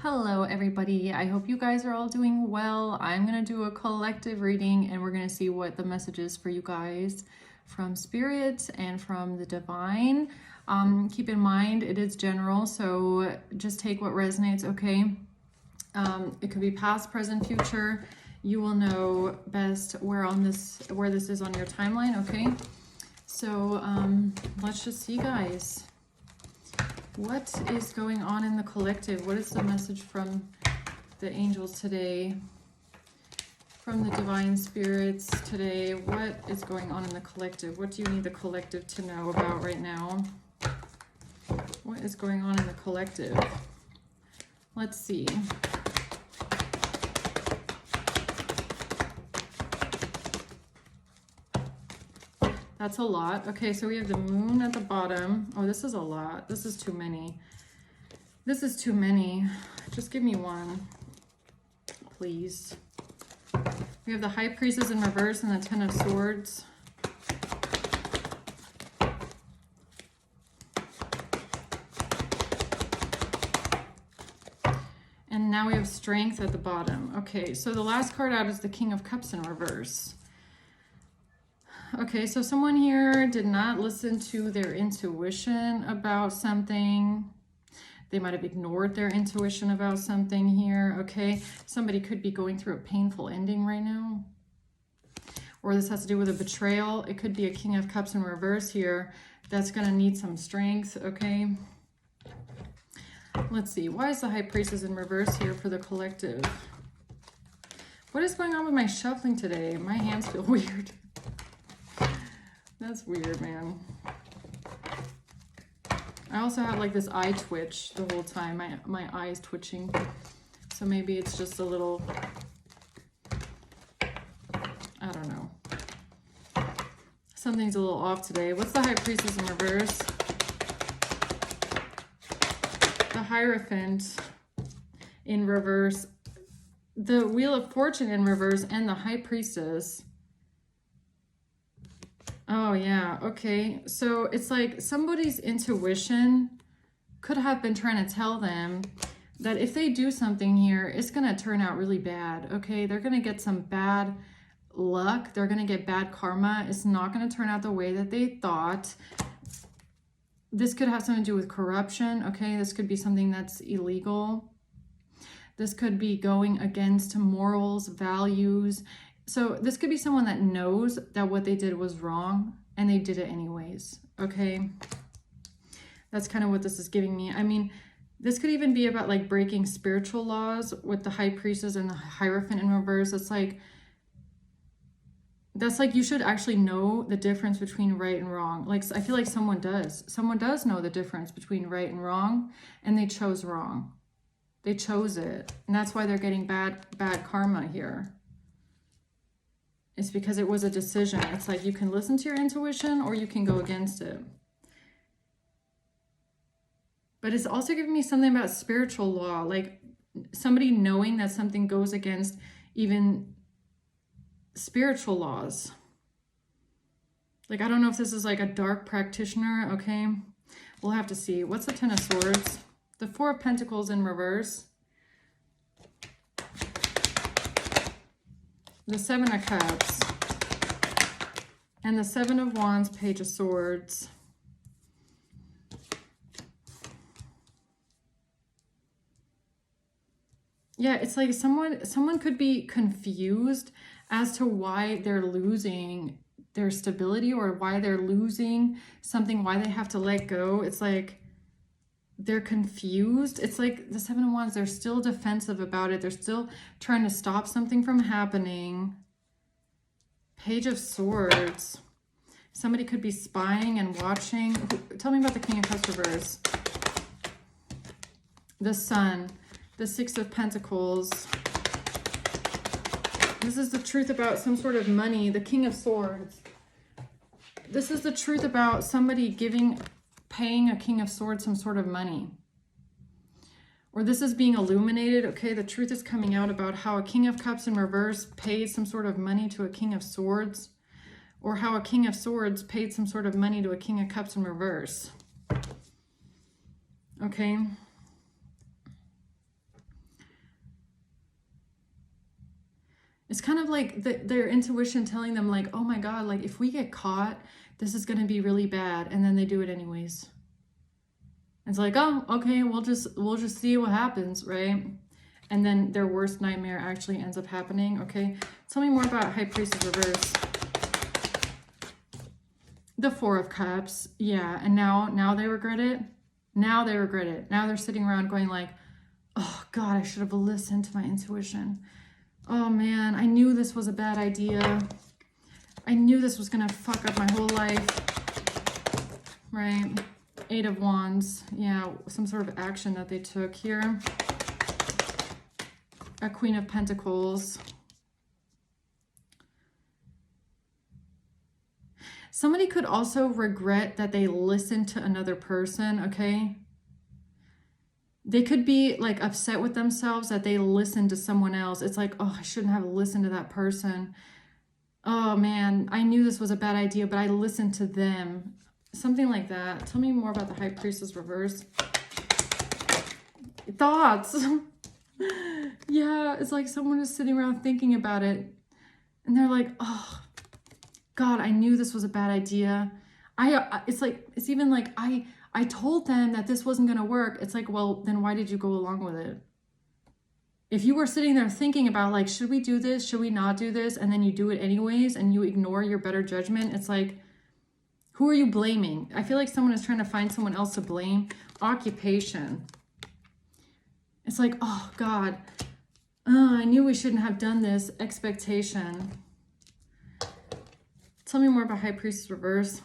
Hello everybody, I hope you guys are all doing well. I'm going to do a collective reading and we're going to see what the message is for you guys from Spirit and from the Divine. Keep in mind it is general, so just take what resonates, okay? It could be past, present, future. You will know best where this is on your timeline, okay? So let's just see, guys. What is going on in the collective? What is the message from the angels today? From the divine spirits today? What is going on in the collective? What do you need the collective to know about right now? What is going on in the collective? Let's see. That's a lot. Okay, so we have the moon at the bottom. Oh, this is a lot. This is too many. This is too many. Just give me one, please. We have the High Priestess in reverse and the Ten of Swords. And now we have Strength at the bottom. Okay, so the last card out is the King of Cups in reverse. Okay, so someone here did not listen to their intuition about something. They might have ignored their intuition about something here, okay? Somebody could be going through a painful ending right now. Or this has to do with a betrayal. It could be a King of Cups in reverse here that's going to need some strength, okay? Let's see. Why is the High Priestess in reverse here for the collective? What is going on with my shuffling today? My hands feel weird. That's weird, man. I also have like this eye twitch the whole time. My eye's twitching. So maybe it's just a little, I don't know. Something's a little off today. What's the High Priestess in reverse? The Hierophant in reverse. The Wheel of Fortune in reverse and the High Priestess. Oh, yeah. Okay. So it's like somebody's intuition could have been trying to tell them that if they do something here, it's going to turn out really bad. Okay. They're going to get some bad luck. They're going to get bad karma. It's not going to turn out the way that they thought. This could have something to do with corruption. Okay. This could be something that's illegal. This could be going against morals, values. So this could be someone that knows that what they did was wrong and they did it anyways, okay? That's kind of what this is giving me. I mean, this could even be about like breaking spiritual laws with the High Priestess and the Hierophant in reverse. That's like you should actually know the difference between right and wrong. Like, I feel like someone does. Someone does know the difference between right and wrong, and they chose wrong. They chose it, and that's why they're getting bad karma here. It's because it was a decision. It's like you can listen to your intuition or you can go against it. But it's also giving me something about spiritual law, like somebody knowing that something goes against even spiritual laws. Like, I don't know if this is like a dark practitioner, okay? We'll have to see. What's the Ten of Swords? The Four of Pentacles in reverse. The Seven of Cups, and the Seven of Wands, Page of Swords. Yeah, it's like someone could be confused as to why they're losing their stability or why they're losing something, why they have to let go. It's like they're confused. It's like the Seven of Wands, they're still defensive about it. They're still trying to stop something from happening. Page of Swords. Somebody could be spying and watching. Tell me about the King of Cups reverse. The Sun. The Six of Pentacles. This is the truth about some sort of money. The King of Swords. This is the truth about somebody paying a King of Swords some sort of money. Or this is being illuminated. Okay, the truth is coming out about how a King of Cups in reverse paid some sort of money to a King of Swords. Or how a King of Swords paid some sort of money to a King of Cups in reverse. Okay. It's kind of like their intuition telling them like, oh my God, like if we get caught, this is going to be really bad. And then they do it anyways. It's like, oh, okay, we'll just see what happens, right? And then their worst nightmare actually ends up happening, okay? Tell me more about High Priestess reverse. The Four of Cups, yeah. And now they regret it. Now they regret it. Now they're sitting around going like, oh God, I should have listened to my intuition. Oh man, I knew this was a bad idea. I knew this was gonna fuck up my whole life, right? Eight of Wands, yeah, some sort of action that they took here. A Queen of Pentacles. Somebody could also regret that they listened to another person, okay? They could be like upset with themselves that they listened to someone else. It's like, oh, I shouldn't have listened to that person. Oh man, I knew this was a bad idea, but I listened to them. Something like that. Tell me more about the High Priestess reverse. Thoughts. Yeah, it's like someone is sitting around thinking about it. And they're like, oh, God, I knew this was a bad idea. It's even like, I told them that this wasn't going to work. It's like, well, then why did you go along with it? If you were sitting there thinking about like, should we do this? Should we not do this? And then you do it anyways, and you ignore your better judgment. It's like, who are you blaming? I feel like someone is trying to find someone else to blame. Occupation. It's like, oh God, I knew we shouldn't have done this. Expectation. Tell me more about High Priestess reverse.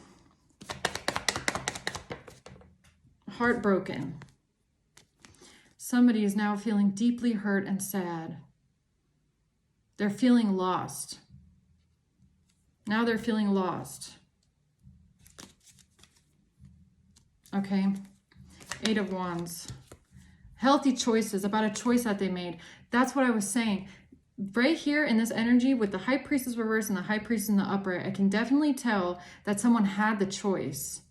Heartbroken. Somebody is now feeling deeply hurt and sad. They're feeling lost. Now they're feeling lost. Okay. Eight of Wands. Healthy choices, about a choice that they made. That's what I was saying. Right here in this energy with the High Priestess reverse and the High Priestess in the upright, I can definitely tell that someone had the choice.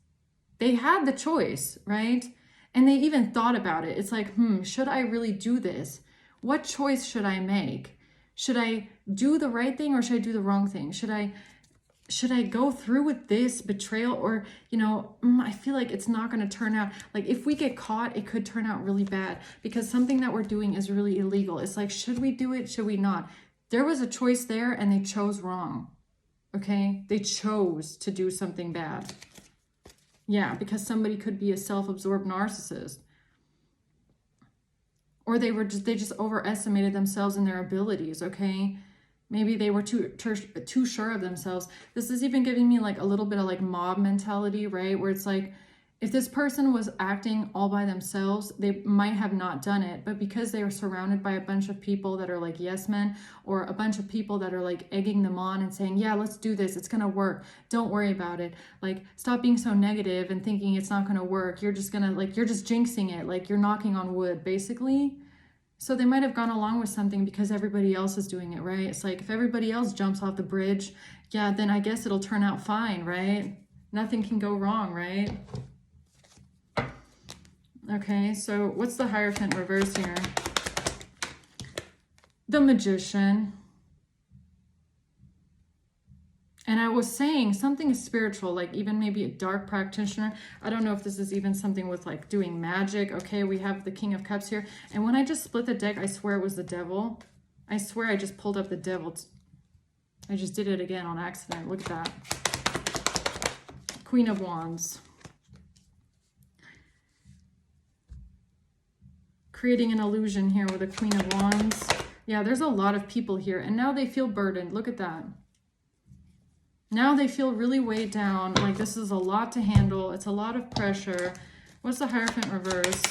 They had the choice, right? And they even thought about it. It's like, should I really do this? What choice should I make? Should I do the right thing or should I do the wrong thing? Should I go through with this betrayal, or, you know, I feel like it's not going to turn out, like if we get caught, it could turn out really bad because something that we're doing is really illegal. It's like, should we do it? Should we not? There was a choice there and they chose wrong. Okay. They chose to do something bad. Yeah. Because somebody could be a self-absorbed narcissist, or they just overestimated themselves and their abilities. Okay. Maybe they were too sure of themselves. This is even giving me like a little bit of like mob mentality, right? Where it's like, if this person was acting all by themselves, they might have not done it. But because they are surrounded by a bunch of people that are like yes men, or a bunch of people that are like egging them on and saying, yeah, let's do this. It's going to work. Don't worry about it. Like, stop being so negative and thinking it's not going to work. You're just going to like, you're just jinxing it. Like you're knocking on wood, basically. So they might have gone along with something because everybody else is doing it, right? It's like, if everybody else jumps off the bridge, yeah, then I guess it'll turn out fine, right? Nothing can go wrong, right? Okay, so what's the Hierophant reverse here? The Magician. And I was saying something is spiritual, like even maybe a dark practitioner. I don't know if this is even something with like doing magic. Okay, we have the King of Cups here. And when I just split the deck, I swear it was the Devil. I swear I just pulled up the Devil. I just did it again on accident. Look at that. Queen of Wands. Creating an illusion here with a Queen of Wands. Yeah, there's a lot of people here. And now they feel burdened. Look at that. Now they feel really weighed down, like this is a lot to handle. It's a lot of pressure. What's the Hierophant reverse?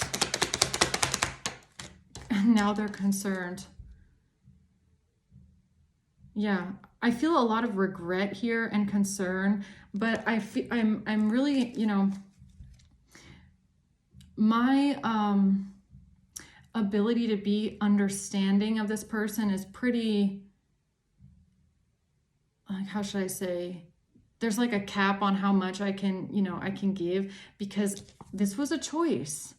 And now they're concerned. Yeah, I feel a lot of regret here and concern, but I'm really, you know, my ability to be understanding of this person is pretty, like, how should I say, there's like a cap on how much I can, you know, I can give, because this was a choice,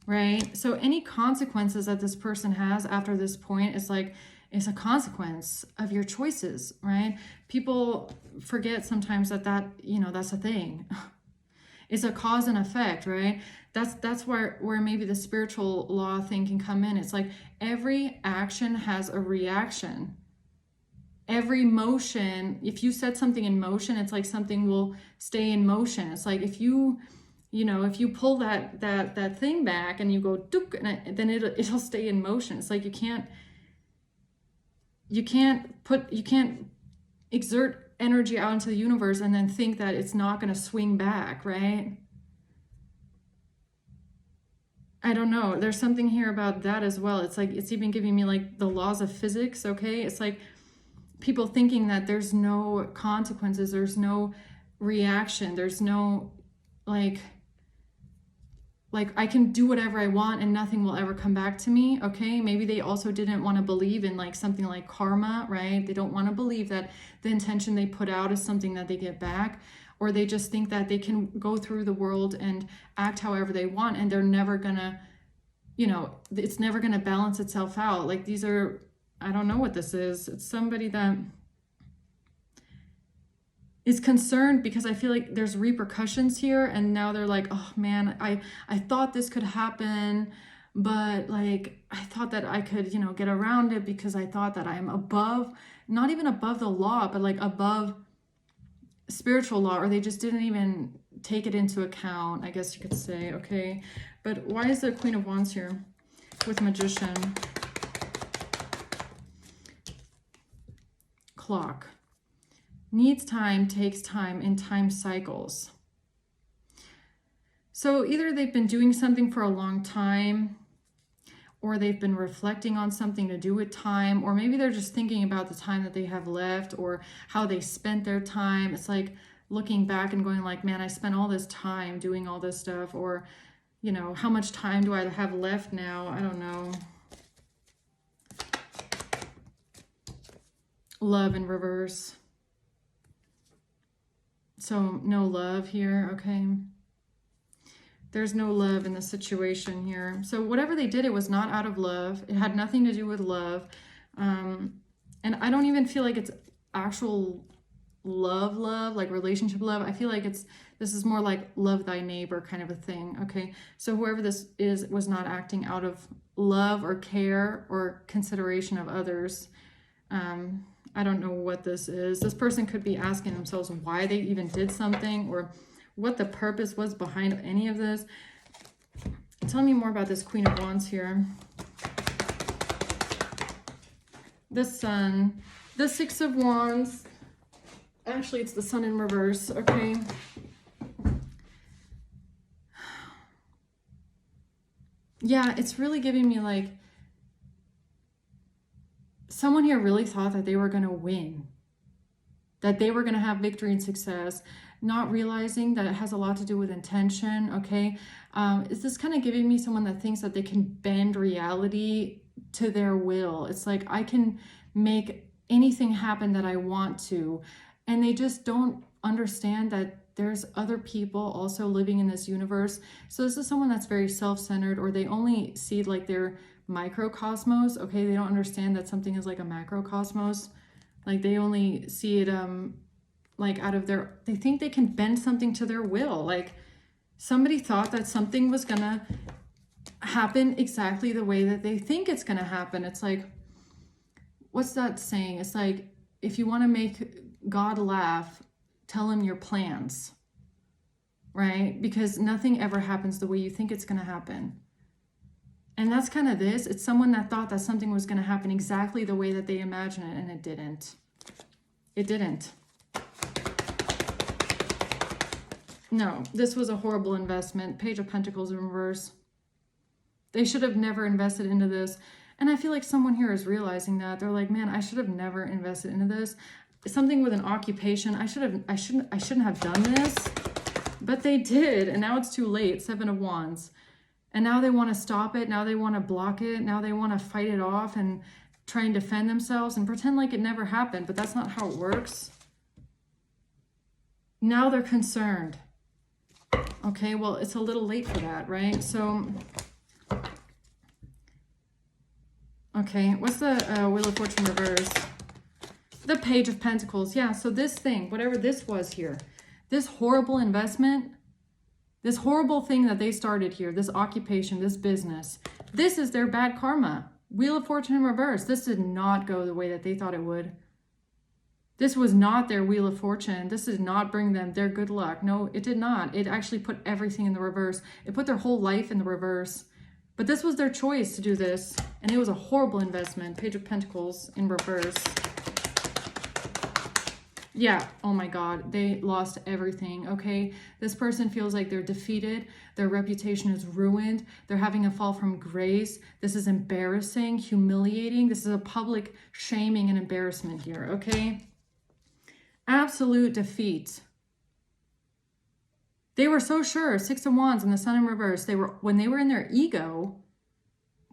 right? So any consequences that this person has after this point is like, is a consequence of your choices, right? People forget sometimes that, you know, that's a thing. It's a cause and effect, right? That's where maybe the spiritual law thing can come in. It's like every action has a reaction. Every motion, if you set something in motion, it's like something will stay in motion. It's like if you know, if you pull that thing back and you go dook, and then it'll stay in motion. It's like you can't exert energy out into the universe and then think that it's not going to swing back, right? I don't know. There's something here about that as well. It's like, it's even giving me like the laws of physics, okay? It's like people thinking that there's no consequences, there's no reaction, there's no like I can do whatever I want and nothing will ever come back to me, okay? Maybe they also didn't want to believe in like something like karma, right? They don't want to believe that the intention they put out is something that they get back, or they just think that they can go through the world and act however they want and they're never gonna, you know, it's never gonna balance itself out. Like these are, I don't know what this is. It's somebody that is concerned because I feel like there's repercussions here, and now they're like, oh man, I thought this could happen, but like I thought that I could, you know, get around it because I thought that I'm above, not even above the law, but like above spiritual law, or they just didn't even take it into account, I guess you could say, okay? But why is the Queen of Wands here with Magician? Clock. Needs time, takes time, in time cycles. So either they've been doing something for a long time, or they've been reflecting on something to do with time, or maybe they're just thinking about the time that they have left or how they spent their time. It's like looking back and going like, man, I spent all this time doing all this stuff, or, you know, how much time do I have left now? I don't know. Love in reverse. So no love here, okay? There's no love in the situation here. So whatever they did, it was not out of love. It had nothing to do with love. And I don't even feel like it's actual love, like relationship love. I feel like this is more like love thy neighbor kind of a thing, okay? So whoever this is was not acting out of love or care or consideration of others. I don't know what this is. This person could be asking themselves why they even did something, or what the purpose was behind any of this. Tell me more about this Queen of Wands here. The Sun, the Six of Wands. Actually, it's the Sun in reverse, okay? Yeah, it's really giving me like, someone here really thought that they were going to win, that they were going to have victory and success, not realizing that it has a lot to do with intention, okay? Is this kind of giving me someone that thinks that they can bend reality to their will? It's like, I can make anything happen that I want to, and they just don't understand that there's other people also living in this universe. So this is someone that's very self-centered, or they only see like their microcosmos, okay? They don't understand that something is like a macrocosmos. Like they only see it like out of their, they think they can bend something to their will. Like somebody thought that something was gonna happen exactly the way that they think it's gonna happen. It's like, what's that saying? It's like, if you want to make God laugh, tell him your plans, right? Because nothing ever happens the way you think it's gonna happen. And that's kind of this. It's someone that thought that something was going to happen exactly the way that they imagined it, and it didn't. It didn't. No, this was a horrible investment. Page of Pentacles in reverse. They should have never invested into this. And I feel like someone here is realizing that. They're like, man, I should have never invested into this. Something with an occupation. I shouldn't have done this. But they did, and now it's too late. Seven of Wands. And now they want to stop it. Now they want to block it. Now they want to fight it off and try and defend themselves and pretend like it never happened. But that's not how it works. Now they're concerned. Okay, well, it's a little late for that, right? So, Okay, what's the Wheel of Fortune reverse? The Page of Pentacles. Yeah, so this thing, whatever this was here, this horrible investment, this horrible thing that they started here, this occupation, this business, this is their bad karma. Wheel of Fortune in reverse. This did not go the way that they thought it would. This was not their Wheel of Fortune. This did not bring them their good luck. No, it did not. It actually put everything in the reverse. It put their whole life in the reverse. But this was their choice to do this. And it was a horrible investment. Page of Pentacles in reverse. Yeah, oh my God, they lost everything, okay? This person feels like they're defeated. Their reputation is ruined. They're having a fall from grace. This is embarrassing, humiliating. This is a public shaming and embarrassment here, okay? Absolute defeat. They were so sure, Six of Wands and the Sun in reverse. When they were in their ego,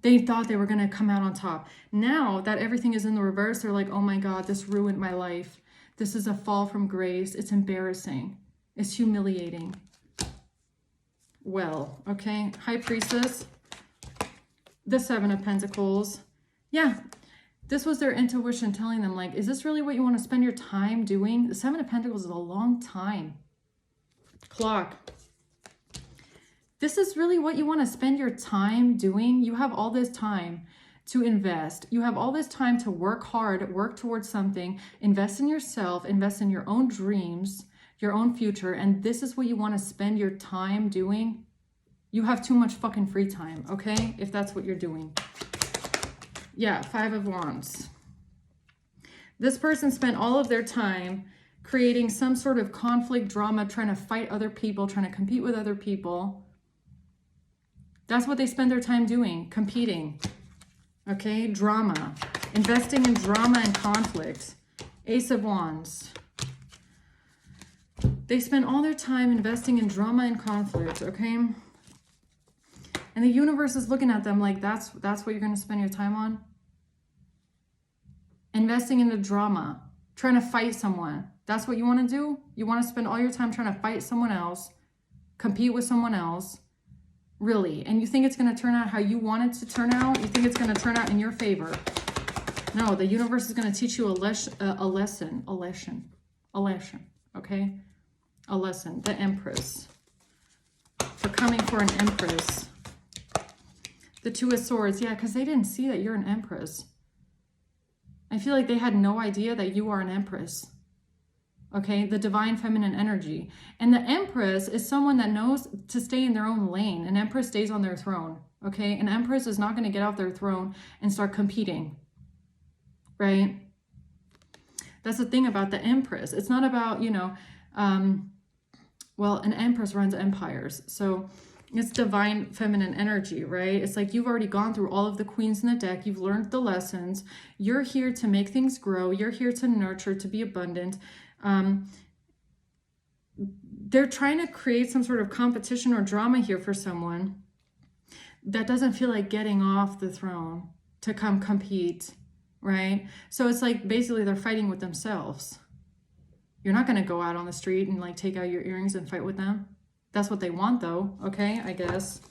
they thought they were going to come out on top. Now that everything is in the reverse, they're like, oh my God, this ruined my life. This is a fall from grace. It's embarrassing. It's humiliating. Well, okay. High Priestess. The Seven of Pentacles. Yeah. This was their intuition telling them, like, is this really what you want to spend your time doing? The Seven of Pentacles is a long time. Clock. This is really what you want to spend your time doing? You have all this time to invest. You have all this time to work hard, work towards something, invest in yourself, invest in your own dreams, your own future, and this is what you want to spend your time doing? You have too much fucking free time, okay? If that's what you're doing. Yeah, Five of Wands. This person spent all of their time creating some sort of conflict, drama, trying to fight other people, trying to compete with other people. That's what they spend their time doing, competing. Okay, drama, investing in drama and conflict. Ace of Wands. They spend all their time investing in drama and conflict, okay? And the universe is looking at them like, that's what you're going to spend your time on? Investing in the drama, trying to fight someone. That's what you want to do? You want to spend all your time trying to fight someone else, compete with someone else? Really? And you think it's going to turn out how you want it to turn out? You think it's going to turn out in your favor? No, the universe is going to teach you a lesson, okay? A lesson. The Empress. For coming for an Empress. The Two of Swords. Yeah, because they didn't see that you're an Empress. I feel like they had no idea that you are an Empress. Okay, the divine feminine energy. And the Empress is someone that knows to stay in their own lane. An Empress stays on their throne. Okay, an Empress is not going to get off their throne and start competing. Right? That's the thing about the Empress. It's not about, you know, well, an Empress runs empires. So it's divine feminine energy, right? It's like you've already gone through all of the queens in the deck. You've learned the lessons. You're here to make things grow. You're here to nurture, to be abundant. They're trying to create some sort of competition or drama here for someone that doesn't feel like getting off the throne to come compete, right? So it's like basically they're fighting with themselves. You're not going to go out on the street and like take out your earrings and fight with them. That's what they want though, okay, I guess.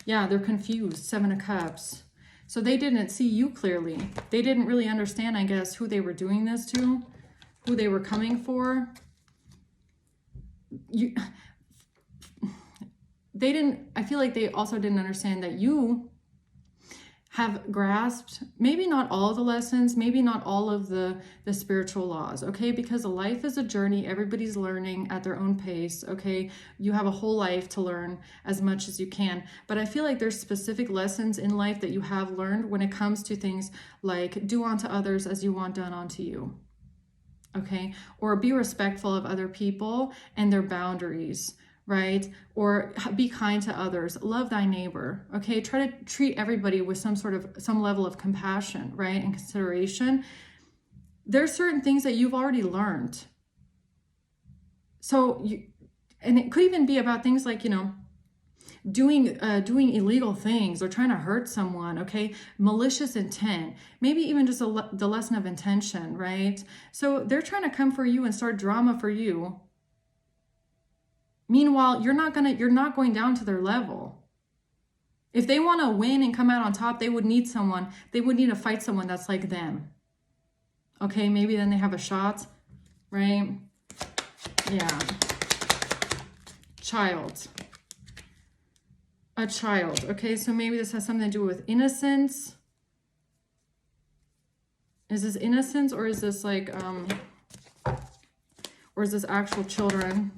Yeah, they're confused. Seven of Cups. So they didn't see you clearly. They didn't really understand, I guess, who they were doing this to, who they were coming for. I feel like they also didn't understand that you have grasped maybe not all of the lessons, maybe not all of the spiritual laws, okay? Because life is a journey. Everybody's learning at their own pace, okay? You have a whole life to learn as much as you can. But I feel like there's specific lessons in life that you have learned when it comes to things like do unto others as you want done unto you, okay? Or be respectful of other people and their boundaries, right? Or be kind to others, love thy neighbor, okay? Try to treat everybody with some level of compassion, right? And consideration. There's certain things that you've already learned. So, and it could even be about things like, you know, doing illegal things or trying to hurt someone, okay? Malicious intent, maybe even just the lesson of intention, right? So they're trying to come for you and start drama for you. Meanwhile, you're not going down to their level. If they want to win and come out on top, they would need someone. They would need to fight someone that's like them. Okay, maybe then they have a shot, right? Yeah. Child. A child. Okay, so maybe this has something to do with innocence. Is this innocence, or is this like, or is this actual children?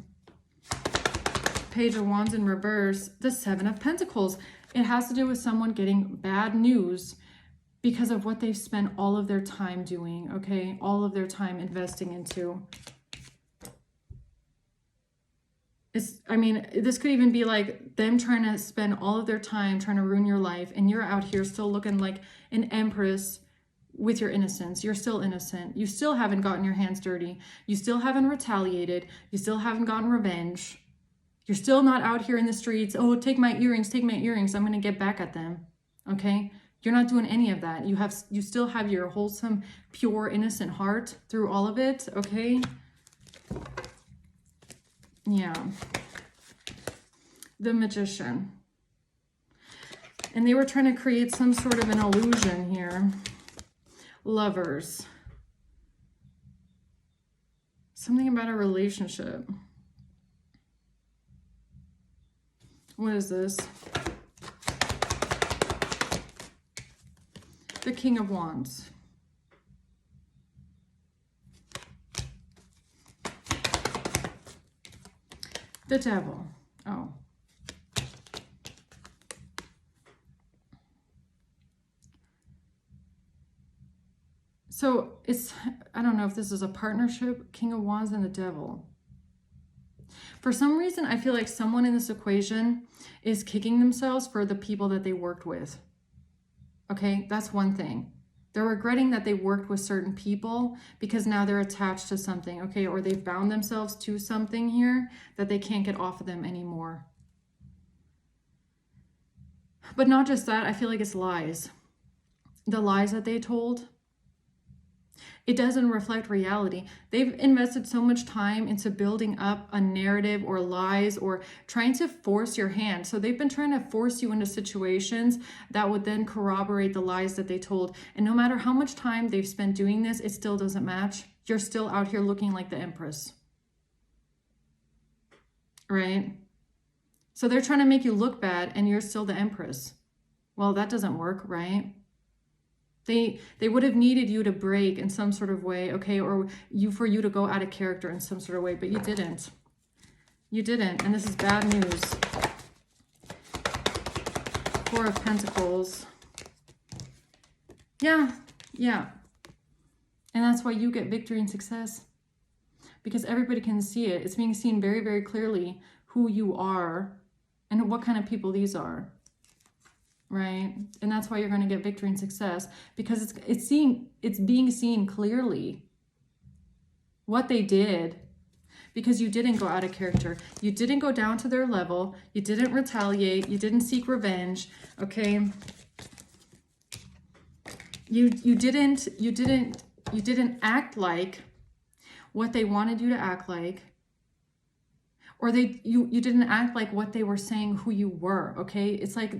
Page of Wands in reverse. The Seven of Pentacles. It has to do with someone getting bad news because of what they've spent all of their time doing, okay? All of their time investing into. I mean, this could even be like them trying to spend all of their time trying to ruin your life, and you're out here still looking like an empress with your innocence. You're still innocent. You still haven't gotten your hands dirty. You still haven't retaliated. You still haven't gotten revenge. You're still not out here in the streets. Oh, take my earrings, take my earrings. I'm going to get back at them. Okay? You're not doing any of that. You still have your wholesome, pure, innocent heart through all of it. Okay? Yeah. The Magician. And they were trying to create some sort of an illusion here. Lovers. Something about a relationship. What is this? The King of Wands. The Devil. Oh. So it's, I don't know if this is a partnership, King of Wands and the Devil. For some reason, I feel like someone in this equation is kicking themselves for the people that they worked with. Okay, that's one thing. They're regretting that they worked with certain people because now they're attached to something, okay? Or they've bound themselves to something here that they can't get off of them anymore. But not just that, I feel like it's lies. The lies that they told, it doesn't reflect reality. They've invested so much time into building up a narrative or lies or trying to force your hand. So they've been trying to force you into situations that would then corroborate the lies that they told. And no matter how much time they've spent doing this, it still doesn't match. You're still out here looking like the Empress. Right? So they're trying to make you look bad and you're still the Empress. Well, that doesn't work, right? They would have needed you to break in some sort of way, okay, or for you to go out of character in some sort of way, but you didn't. You didn't, and this is bad news. Four of Pentacles. Yeah. And that's why you get victory and success. Because everybody can see it. It's being seen very, very clearly who you are and what kind of people these are. Right? And that's why you're going to get victory and success, because it's being seen clearly what they did, because you didn't go out of character. You didn't go down to their level. You didn't retaliate. You didn't seek revenge. Okay. You didn't act like what they wanted you to act like, or you didn't act like what they were saying who you were. Okay. It's like,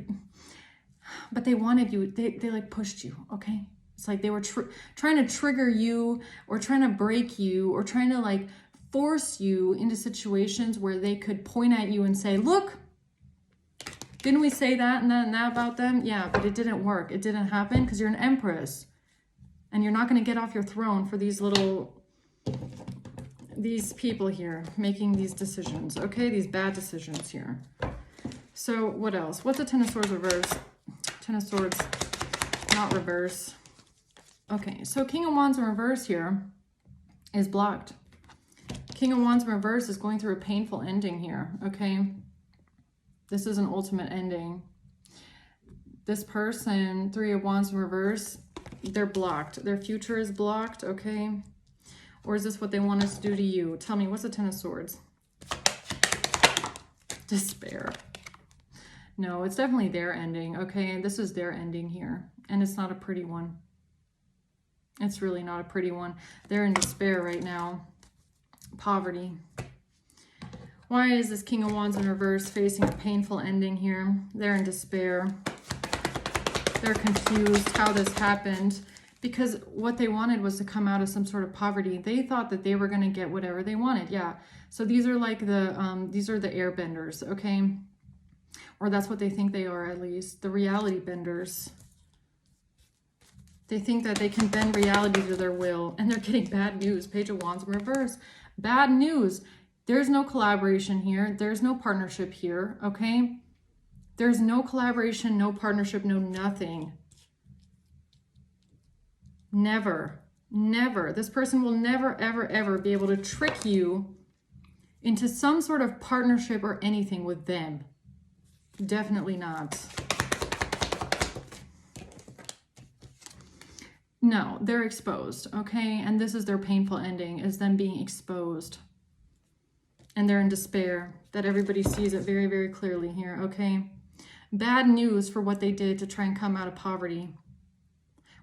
but they wanted you, they like pushed you, okay? It's like they were trying to trigger you or trying to break you or trying to like force you into situations where they could point at you and say, look, didn't we say that and that and that about them? Yeah, but it didn't work. It didn't happen because you're an Empress and you're not going to get off your throne for these people here making these decisions, okay? These bad decisions here. So what else? What's a Ten of Swords reverse? Ten of Swords, not reverse. Okay, so King of Wands in reverse here is blocked. King of Wands in reverse is going through a painful ending here, okay? This is an ultimate ending. This person, Three of Wands in reverse, they're blocked. Their future is blocked, okay? Or is this what they want us to do to you? Tell me, what's a Ten of Swords? Despair. No, it's definitely their ending, okay? And this is their ending here. And it's not a pretty one. It's really not a pretty one. They're in despair right now. Poverty. Why is this King of Wands in reverse facing a painful ending here? They're in despair. They're confused how this happened, because what they wanted was to come out of some sort of poverty. They thought that they were going to get whatever they wanted. Yeah. So these are like these are the airbenders, okay? Or that's what they think they are, at least. The reality benders. They think that they can bend reality to their will, and they're getting bad news. Page of Wands in reverse. Bad news. There's no collaboration here. There's no partnership here, okay? There's no collaboration, no partnership, no nothing. Never, never. This person will never, ever, ever be able to trick you into some sort of partnership or anything with them. Definitely not. No, they're exposed, okay? And this is their painful ending, is them being exposed. And they're in despair that everybody sees it very, very clearly here, okay? Bad news for what they did to try and come out of poverty.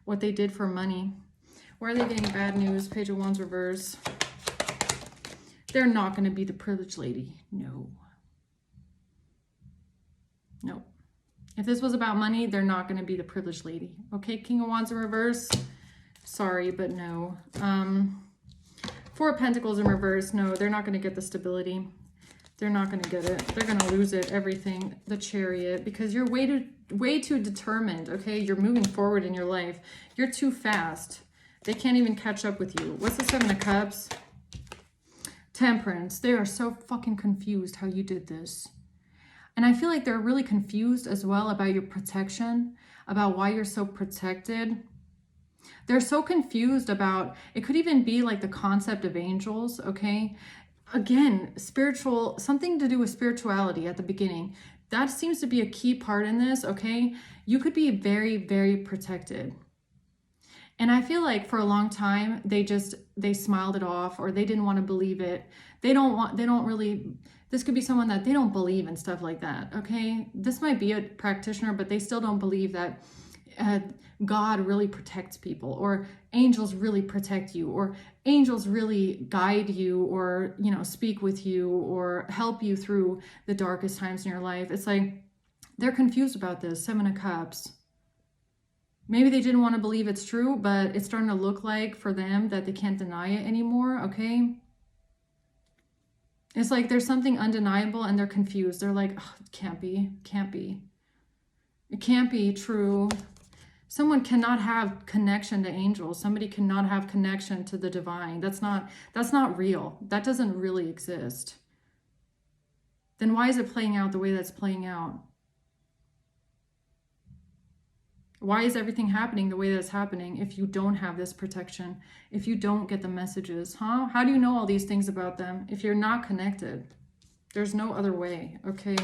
What they did for money. Why are they getting bad news? Page of Wands reverse. They're not going to be the privileged lady. No. No. If this was about money, they're not going to be the privileged lady. Okay, King of Wands in reverse. Sorry, but no. Four of Pentacles in reverse. No, they're not going to get the stability. They're not going to get it. They're going to lose it, everything. The Chariot, because you're way too determined, okay? You're moving forward in your life. You're too fast. They can't even catch up with you. What's the Seven of Cups? Temperance. They are so fucking confused how you did this. And I feel like they're really confused as well about your protection, about why you're so protected. They're so confused about, it could even be like the concept of angels, okay? Again, spiritual, something to do with spirituality at the beginning. That seems to be a key part in this, okay? You could be very, very protected. And I feel like for a long time, they smiled it off, or they didn't want to believe it. This could be someone that they don't believe in stuff like that, okay? This might be a practitioner, but they still don't believe that God really protects people, or angels really protect you, or angels really guide you, or, you know, speak with you, or help you through the darkest times in your life. It's like they're confused about this. Seven of Cups. Maybe they didn't want to believe it's true, but it's starting to look like for them that they can't deny it anymore, okay? It's like there's something undeniable and they're confused. They're like, oh, it can't be. It can't be true. Someone cannot have connection to angels. Somebody cannot have connection to the divine. That's not real. That doesn't really exist. Then why is it playing out the way that's playing out? Why is everything happening the way that it's happening if you don't have this protection? If you don't get the messages, huh? How do you know all these things about them if you're not connected? There's no other way, okay?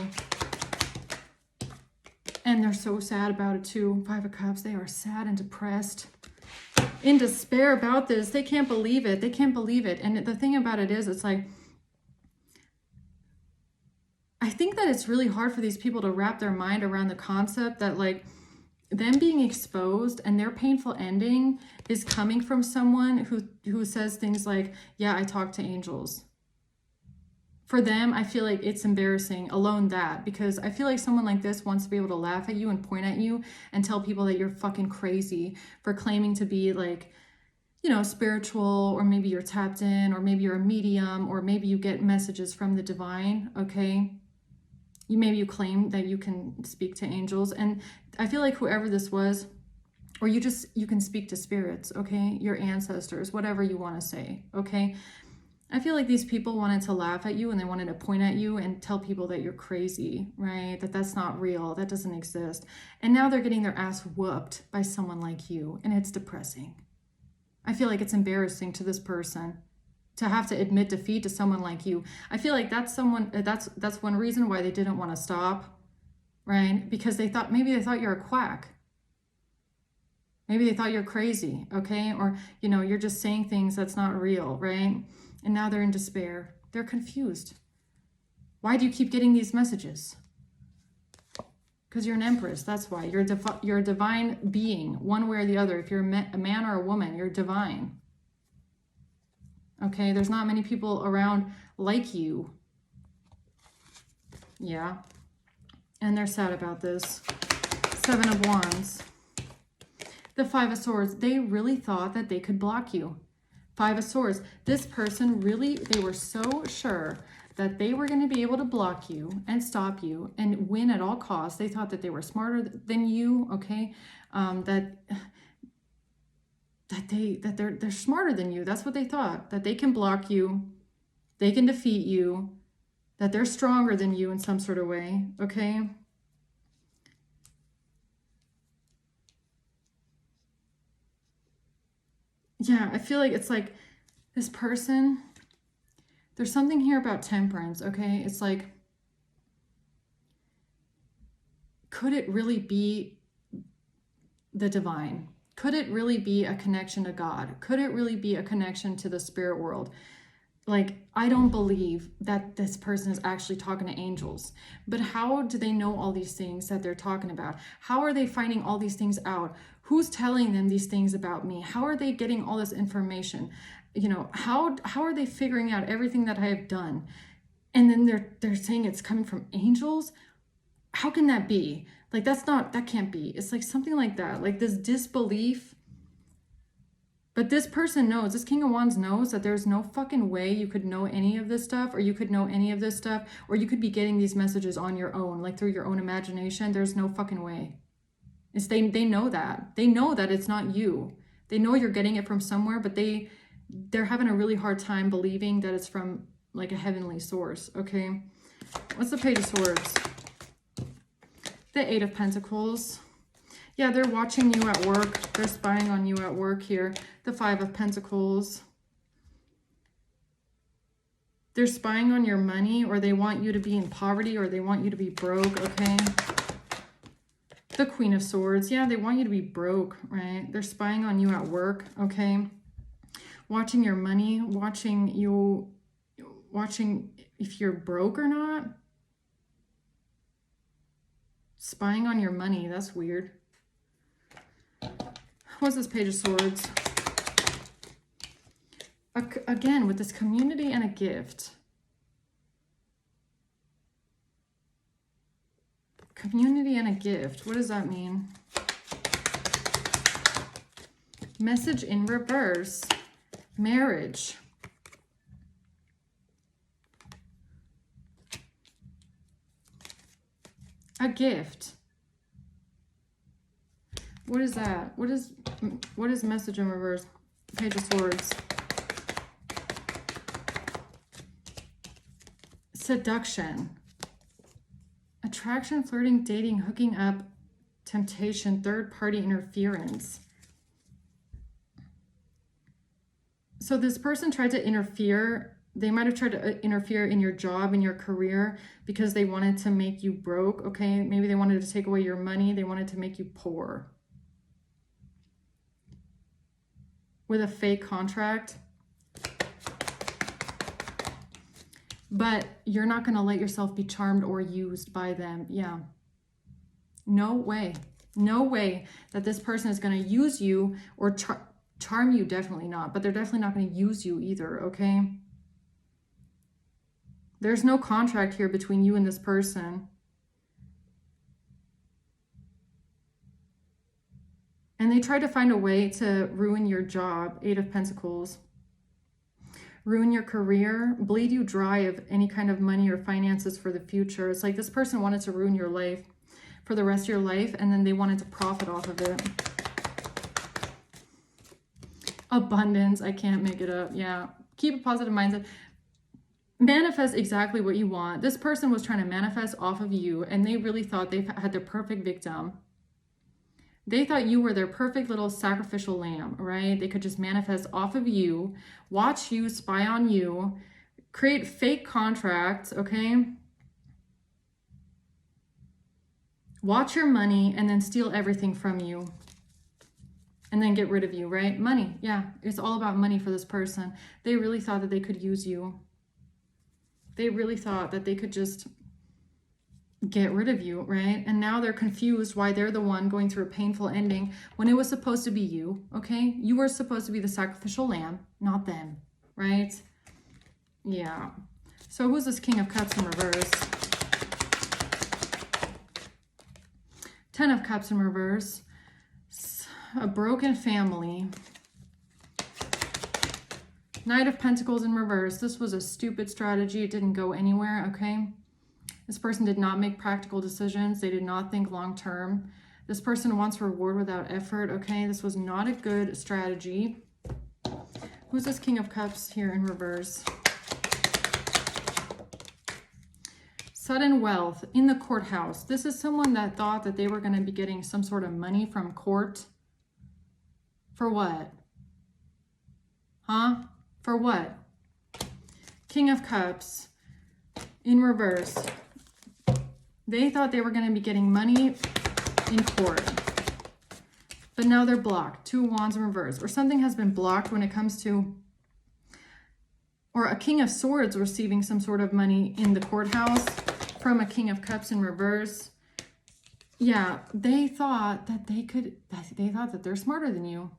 And they're so sad about it too. Five of Cups, they are sad and depressed. In despair about this. They can't believe it. They can't believe it. And the thing about it is, it's like, I think that it's really hard for these people to wrap their mind around the concept that, like, them being exposed and their painful ending is coming from someone who says things like, yeah, I talk to angels. For them, I feel like it's embarrassing alone that, because I feel like someone like this wants to be able to laugh at you and point at you and tell people that you're fucking crazy for claiming to be, like, you know, spiritual, or maybe you're tapped in, or maybe you're a medium, or maybe you get messages from the divine, okay? Maybe you claim that you can speak to angels. And I feel like whoever this was, or you can speak to spirits, okay? Your ancestors, whatever you want to say, okay? I feel like these people wanted to laugh at you and they wanted to point at you and tell people that you're crazy, right? That that's not real, that doesn't exist. And now they're getting their ass whooped by someone like you, and it's depressing. I feel like it's embarrassing to this person to have to admit defeat to someone like you. I feel like that's one reason why they didn't want to stop, right? Because maybe they thought you're a quack. Maybe they thought you're crazy, okay? Or, you know, you're just saying things that's not real, right? And now they're in despair. They're confused. Why do you keep getting these messages? Because you're an empress, that's why. You're a divine being, one way or the other. If you're a man or a woman, you're divine. Okay, there's not many people around like you. Yeah. And they're sad about this. 7 of Wands. The 5 of Swords. They really thought that they could block you. 5 of Swords. This person really, they were so sure that they were going to be able to block you and stop you and win at all costs. They thought that they were smarter than you, okay? They're smarter than you. That's what they thought. That they can block you, they can defeat you, that they're stronger than you in some sort of way, okay? Yeah, I feel like it's like this person, there's something here about temperance, okay? It's like, could it really be the divine? Could it really be a connection to God? Could it really be a connection to the spirit world? Like, I don't believe that this person is actually talking to angels. But how do they know all these things that they're talking about? How are they finding all these things out? Who's telling them these things about me? How are they getting all this information? You know, how are they figuring out everything that I have done? And then they're saying it's coming from angels? How can that be? Like, that can't be. It's like something like that, like this disbelief. But this person knows, this King of Wands knows that there's no fucking way you could know any of this stuff, or you could know any of this stuff, or you could be getting these messages on your own, like through your own imagination. There's no fucking way. They know that. They know that it's not you. They know you're getting it from somewhere, but they're having a really hard time believing that it's from like a heavenly source, okay? What's the Page of Swords? The 8 of Pentacles. Yeah, they're watching you at work. They're spying on you at work here. The 5 of Pentacles. They're spying on your money, or they want you to be in poverty, or they want you to be broke, okay? The Queen of Swords. Yeah, they want you to be broke, right? They're spying on you at work, okay? Watching your money, watching if you're broke or not. Spying on your money, that's weird. What's this Page of Swords? Again, with this community and a gift. Community and a gift. What does that mean? Message in reverse. Marriage. A gift. What is that? What is message in reverse? Page of Swords. Seduction. Attraction, flirting, dating, hooking up, temptation, third-party interference. So this person tried to interfere. They might have tried to interfere in your job, in your career, because they wanted to make you broke, okay? Maybe they wanted to take away your money. They wanted to make you poor. With a fake contract. But you're not going to let yourself be charmed or used by them. Yeah. No way. No way that this person is going to use you or charm you. Definitely not. But they're definitely not going to use you either, okay? There's no contract here between you and this person. And they try to find a way to ruin your job. 8 of Pentacles. Ruin your career, bleed you dry of any kind of money or finances for the future. It's like this person wanted to ruin your life for the rest of your life, and then they wanted to profit off of it. Abundance, I can't make it up. Yeah, keep a positive mindset. Manifest exactly what you want. This person was trying to manifest off of you, and they really thought they had their perfect victim. They thought you were their perfect little sacrificial lamb, right? They could just manifest off of you, watch you, spy on you, create fake contracts, okay? Watch your money and then steal everything from you. And then get rid of you, right? Money, yeah. It's all about money for this person. They really thought that they could use you. They really thought that they could just get rid of you, right? And now they're confused why they're the one going through a painful ending when it was supposed to be you, okay? You were supposed to be the sacrificial lamb, not them, right? Yeah. So who's this King of Cups in reverse? Ten of Cups in reverse. A broken family. Knight of Pentacles in reverse. This was a stupid strategy. It didn't go anywhere, okay? This person did not make practical decisions. They did not think long term. This person wants reward without effort, okay? This was not a good strategy. Who's this King of Cups here in reverse? Sudden wealth in the courthouse. This is someone that thought that they were going to be getting some sort of money from court. For what? Huh? For what? King of Cups in reverse. They thought they were going to be getting money in court. But now they're blocked. Two of Wands in reverse. Or something has been blocked when it comes to, or a King of Swords receiving some sort of money in the courthouse from a King of Cups in reverse. Yeah, they thought that they thought that they're smarter than you.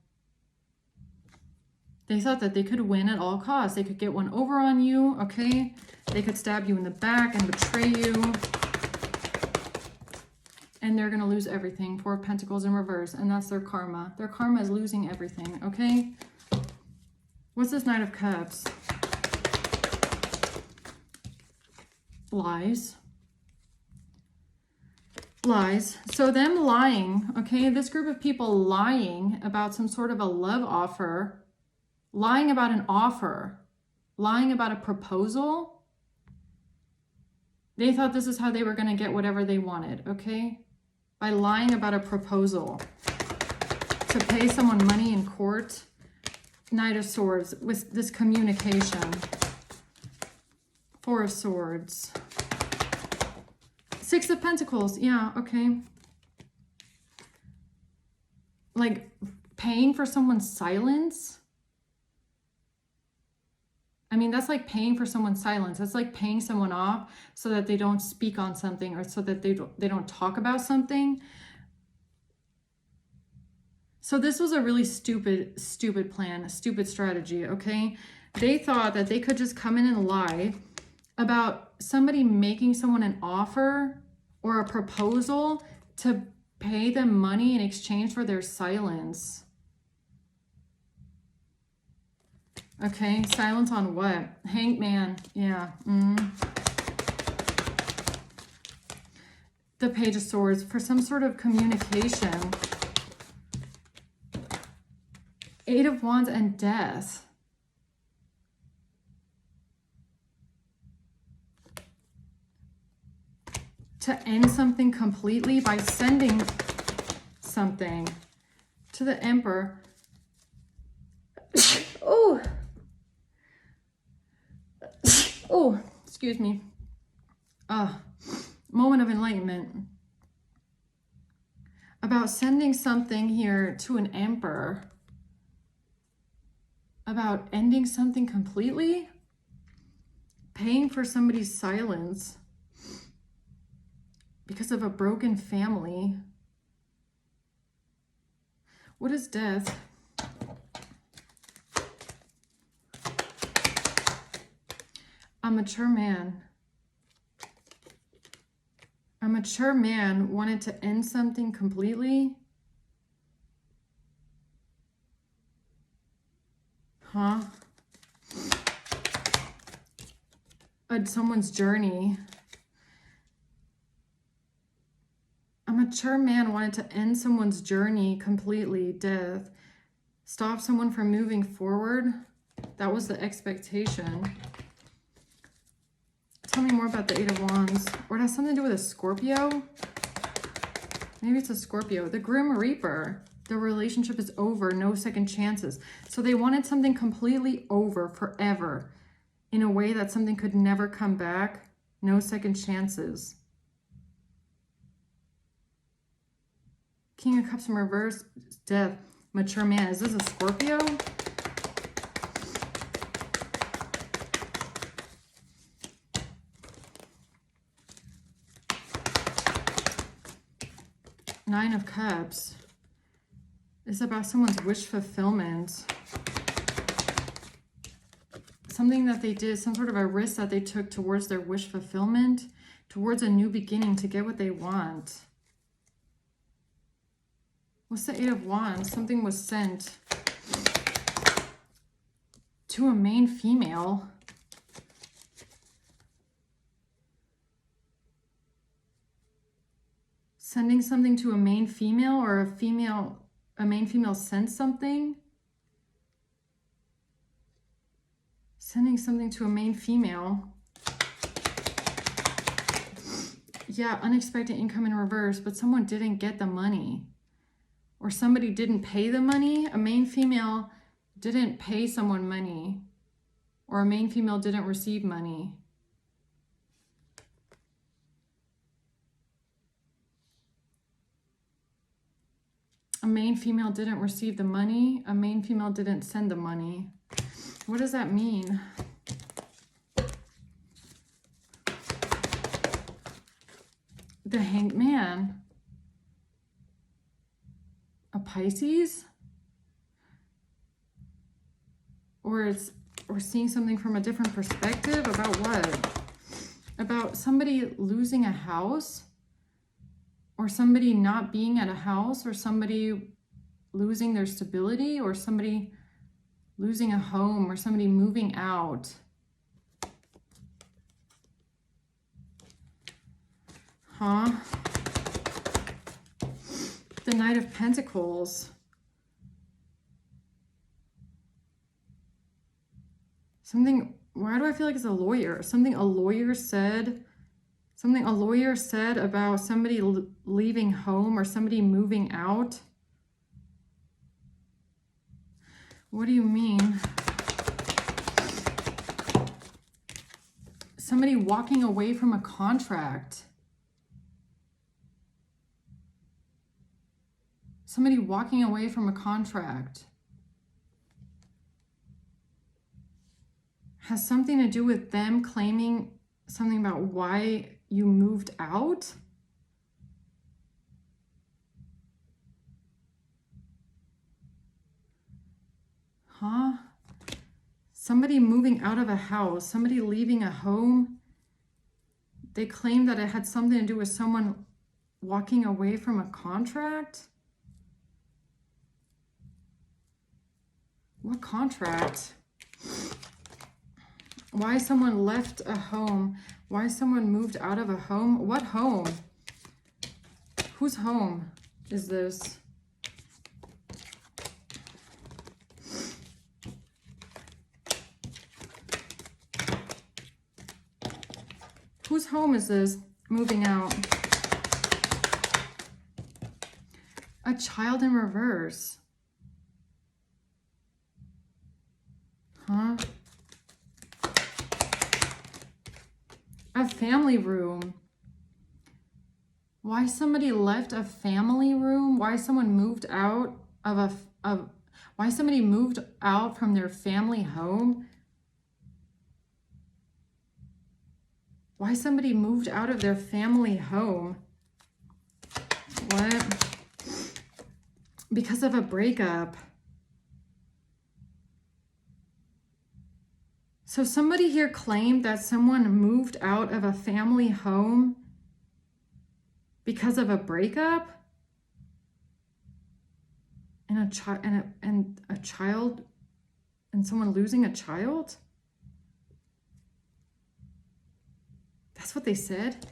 They thought that they could win at all costs. They could get one over on you, okay? They could stab you in the back and betray you. And they're going to lose everything. Four of Pentacles in reverse. And that's their karma. Their karma is losing everything, okay? What's this Knight of Cups? Lies. Lies. So them lying, okay? This group of people lying about some sort of a love offer. Lying about an offer, lying about a proposal. They thought this is how they were going to get whatever they wanted, okay? By lying about a proposal to pay someone money in court. Knight of Swords with this communication. Four of Swords. Six of Pentacles, yeah, okay. Like paying for someone's silence. I mean, that's like paying for someone's silence. That's like paying someone off so that they don't speak on something or so that they don't talk about something. So this was a really stupid plan, a stupid strategy, okay? They thought that they could just come in and lie about somebody making someone an offer or a proposal to pay them money in exchange for their silence. Okay, silence on what? Hanged Man, yeah. The Page of Swords for some sort of communication. Eight of Wands and Death. To end something completely by sending something to the Emperor. Oh! Oh, excuse me. Moment of enlightenment. About sending something here to an emperor. About ending something completely. Paying for somebody's silence. Because of a broken family. What is Death? A mature man. A mature man wanted to end something completely. Huh? Someone's journey. A mature man wanted to end someone's journey completely. Death. Stop someone from moving forward. That was the expectation. Tell me more about the Eight of Wands. Or it has something to do with a Scorpio? Maybe it's a Scorpio. The Grim Reaper. The relationship is over. No second chances. So they wanted something completely over forever. In a way that something could never come back. No second chances. King of Cups in reverse. Death. Mature man. Is this a Scorpio? Nine of Cups is about someone's wish fulfillment. Something that they did, some sort of a risk that they took towards their wish fulfillment, towards a new beginning to get what they want. What's the Eight of Wands? Something was sent to a main female. Sending something to a main female, or a main female sent something. Sending something to a main female. Yeah, unexpected income in reverse, but someone didn't get the money. Or somebody didn't pay the money. A main female didn't pay someone money. Or a main female didn't receive money. A main female didn't receive the money. A main female didn't send the money. What does that mean? The Hanged Man. A Pisces? Or we're seeing something from a different perspective about what? About somebody losing a house? Or somebody not being at a house? Or somebody losing their stability? Or somebody losing a home? Or somebody moving out? Huh? The Knight of Pentacles. Something, why do I feel like it's a lawyer? Something a lawyer said about somebody leaving home or somebody moving out. What do you mean? Somebody walking away from a contract. Somebody walking away from a contract. Has something to do with them claiming something about why you moved out? Huh? Somebody moving out of a house, somebody leaving a home. They claim that it had something to do with someone walking away from a contract. What contract? Why someone left a home? Why someone moved out of a home? What home? Whose home is this? Whose home is this moving out? A child in reverse. Huh? A family room. Why somebody left a family room? Why someone moved out why somebody moved out from their family home? Why somebody moved out of their family home? What? Because of a breakup. So somebody here claimed that someone moved out of a family home because of a breakup, and a child, and someone losing a child. That's what they said.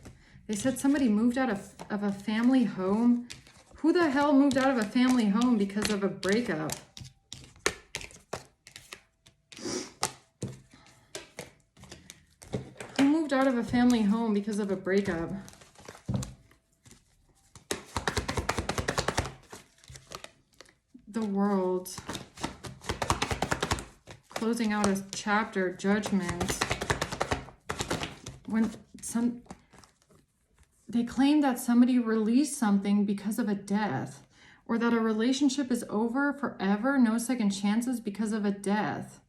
They said somebody moved out of a family home. Who the hell moved out of a family home because of a breakup? Out of a family home because of a breakup. The World. Closing out a chapter, Judgment. They claim that somebody released something because of a death, or that a relationship is over forever, no second chances because of a death.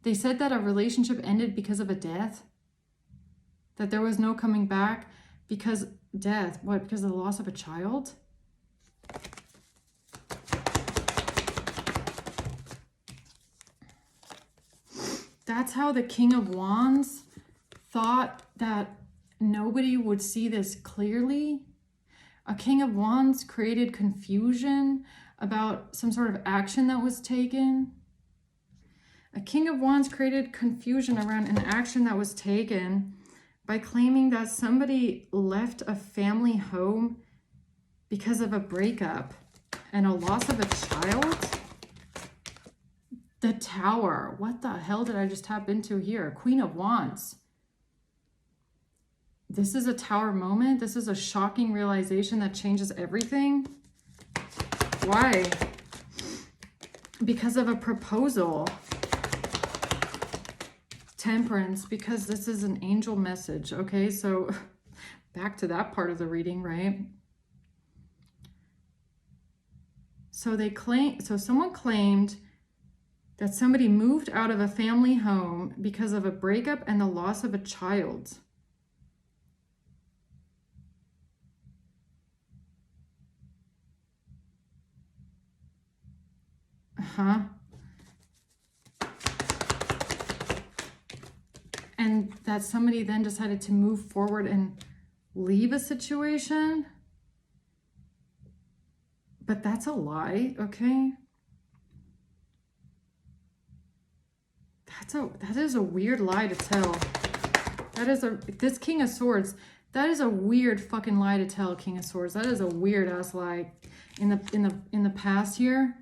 They said that a relationship ended because of a death. That there was no coming back because death. What? Because of the loss of a child? That's how the King of Wands thought that nobody would see this clearly. A King of Wands created confusion about some sort of action that was taken. A King of Wands created confusion around an action that was taken by claiming that somebody left a family home because of a breakup and a loss of a child. The Tower. What the hell did I just tap into here? Queen of Wands. This is a Tower moment. This is a shocking realization that changes everything. Why? Because of a proposal. Temperance, because this is an angel message. Okay, so back to that part of the reading, right? So someone claimed that somebody moved out of a family home because of a breakup and the loss of a child. And that somebody then decided to move forward and leave a situation. But that's a lie, okay? That is a weird lie to tell. This King of Swords, that is a weird fucking lie to tell, King of Swords. That is a weird ass lie in the past here.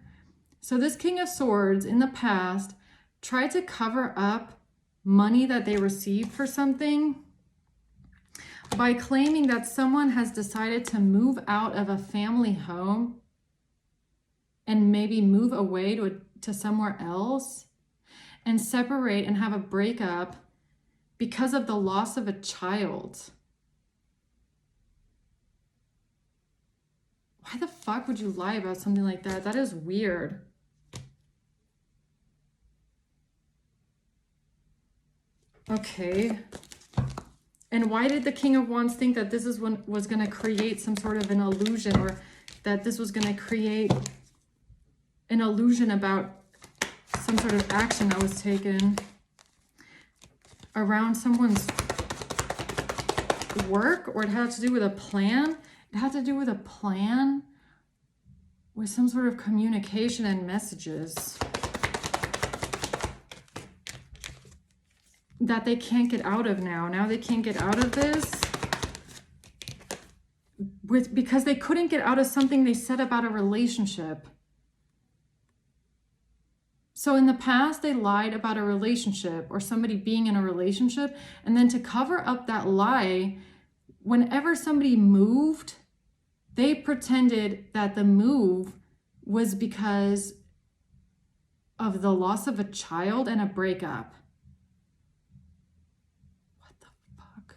So this King of Swords in the past tried to cover up money that they received for something by claiming that someone has decided to move out of a family home and maybe move away to somewhere else and separate and have a breakup because of the loss of a child. Why the fuck would you lie about something like that? That is weird. Okay. And why did the King of Wands think that this was going to create some sort of an illusion, or that this was going to create an illusion about some sort of action that was taken around someone's work, or it had to do with a plan? It had to do with a plan with some sort of communication and messages that they can't get out of now. Now they can't get out of this because they couldn't get out of something they said about a relationship. So in the past, they lied about a relationship or somebody being in a relationship. And then to cover up that lie, whenever somebody moved, they pretended that the move was because of the loss of a child and a breakup. What the fuck?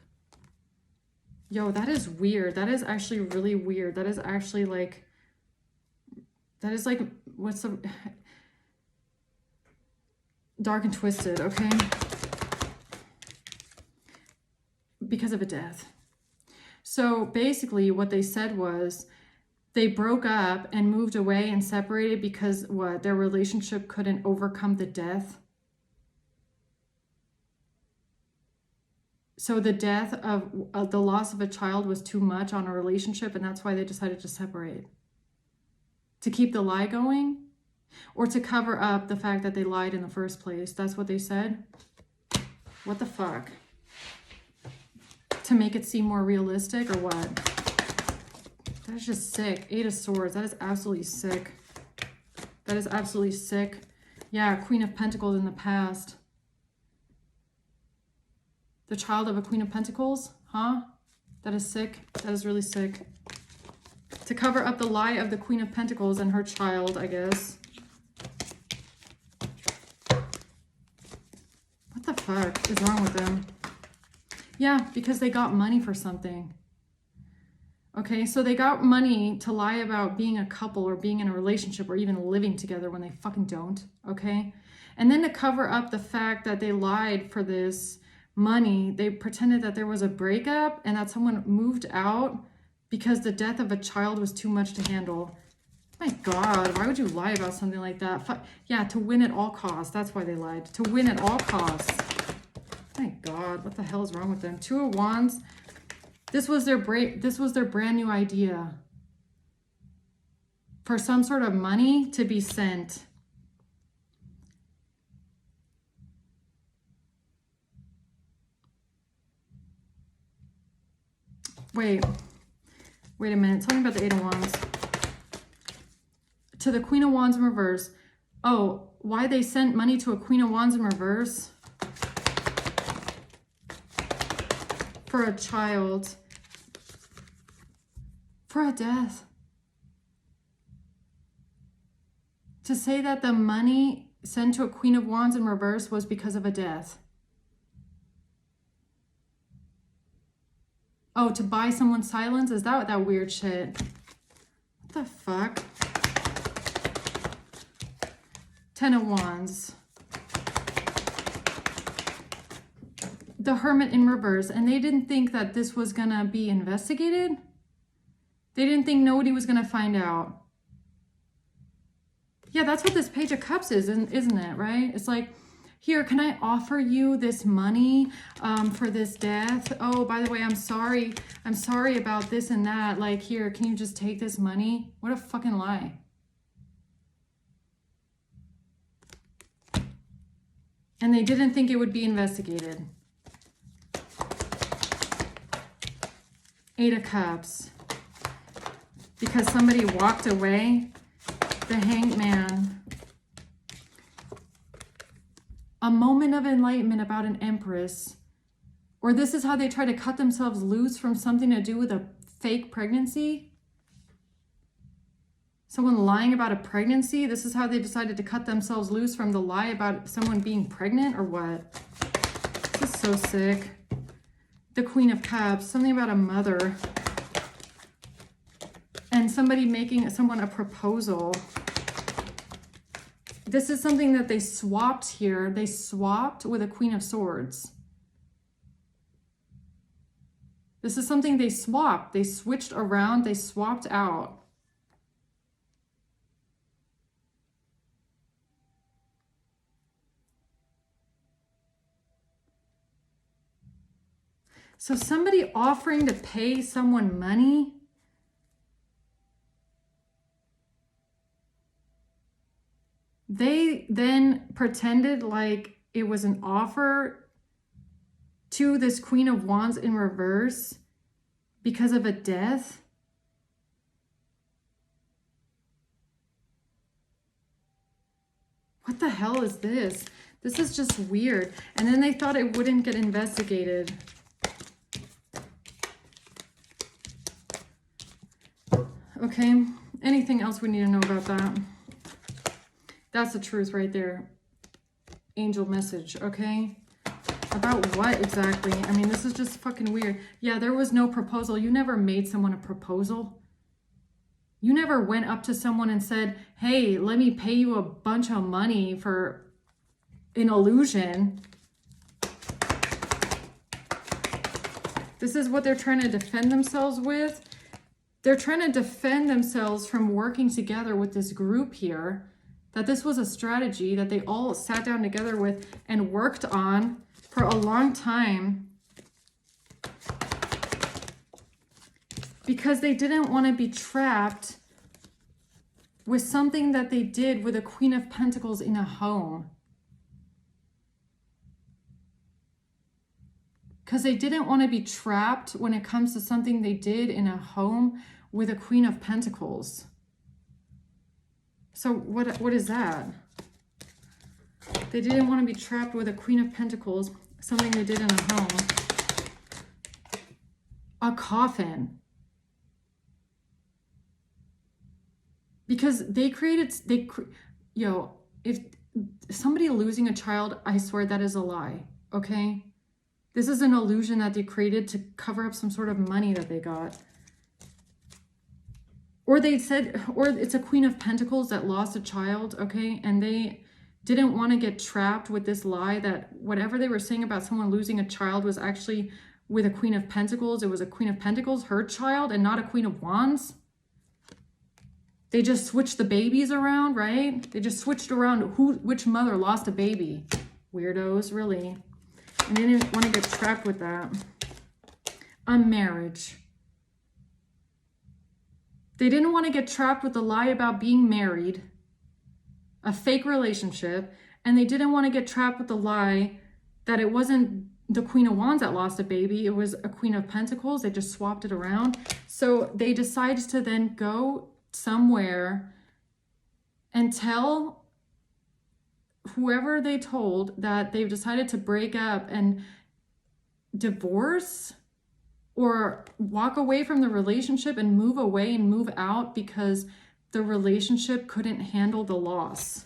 Yo, that is weird. That is actually really weird. That is actually like, what's the... dark and twisted, okay? Because of a death. So basically what they said was they broke up and moved away and separated because their relationship couldn't overcome the death. So the death of the loss of a child was too much on a relationship, and that's why they decided to separate. To keep the lie going? Or to cover up the fact that they lied in the first place. That's what they said. What the fuck? To make it seem more realistic or what? That is just sick. 8 of Swords. That is absolutely sick. That is absolutely sick. Yeah, Queen of Pentacles in the past. The child of a Queen of Pentacles? Huh? That is sick. That is really sick. To cover up the lie of the Queen of Pentacles and her child, I guess. What the fuck is wrong with them? Yeah, because they got money for something. Okay, so they got money to lie about being a couple or being in a relationship or even living together when they fucking don't, okay? And then to cover up the fact that they lied for this money, they pretended that there was a breakup and that someone moved out because the death of a child was too much to handle. My God, why would you lie about something like that? Yeah, to win at all costs. That's why they lied. To win at all costs. My God, what the hell is wrong with them? 2 of Wands. This was their brand new idea for some sort of money to be sent. Wait a minute. Tell me about the Eight of Wands. To the Queen of Wands in reverse. Oh, why they sent money to a Queen of Wands in reverse? For a child. For a death. To say that the money sent to a Queen of Wands in reverse was because of a death. Oh, to buy someone's silence? Is that that weird shit? What the fuck? Ten of Wands. The Hermit in reverse. And they didn't think that this was gonna be investigated? They didn't think nobody was gonna find out. Yeah, that's what this Page of Cups is, isn't it, right? It's like, here, can I offer you this money for this death? Oh, by the way, I'm sorry. I'm sorry about this and that. Like, here, can you just take this money? What a fucking lie. And they didn't think it would be investigated. Eight of Cups. Because somebody walked away. The Hanged Man. A moment of enlightenment about an empress. Or this is how they try to cut themselves loose from something to do with a fake pregnancy. Someone lying about a pregnancy. This is how they decided to cut themselves loose from the lie about someone being pregnant, or what? This is so sick. The Queen of Cups. Something about a mother. And somebody making someone a proposal. This is something that they swapped here. They swapped with a Queen of Swords. This is something they swapped. They switched around. They swapped out. So somebody offering to pay someone money. They then pretended like it was an offer to this Queen of Wands in reverse because of a death. What the hell is this? This is just weird. And then they thought it wouldn't get investigated. Okay, anything else we need to know about that? That's the truth right there. Angel message, okay? About what exactly? I mean, this is just fucking weird. Yeah, there was no proposal. You never made someone a proposal. You never went up to someone and said, hey, let me pay you a bunch of money for an illusion. This is what they're trying to defend themselves with. They're trying to defend themselves from working together with this group here. That this was a strategy that they all sat down together with and worked on for a long time. Because they didn't want to be trapped with something that they did with a Queen of Pentacles in a home. Because they didn't want to be trapped when it comes to something they did in a home with a Queen of Pentacles. So what is that? They didn't want to be trapped with a Queen of Pentacles, something they did in a home. A coffin. Because they created, if somebody losing a child, I swear that is a lie, okay? This is an illusion that they created to cover up some sort of money that they got. Or they said, or it's a Queen of Pentacles that lost a child, okay? And they didn't want to get trapped with this lie that whatever they were saying about someone losing a child was actually with a Queen of Pentacles. It was a Queen of Pentacles, her child, and not a Queen of Wands. They just switched the babies around, right? They just switched around which mother lost a baby. Weirdos, really. And they didn't want to get trapped with that. a marriage. They didn't want to get trapped with the lie about being married, a fake relationship, and they didn't want to get trapped with the lie that it wasn't the Queen of Wands that lost a baby, it was a Queen of Pentacles. They just swapped it around. So they decided to then go somewhere and tell whoever they told that they've decided to break up and divorce or walk away from the relationship and move away and move out because the relationship couldn't handle the loss.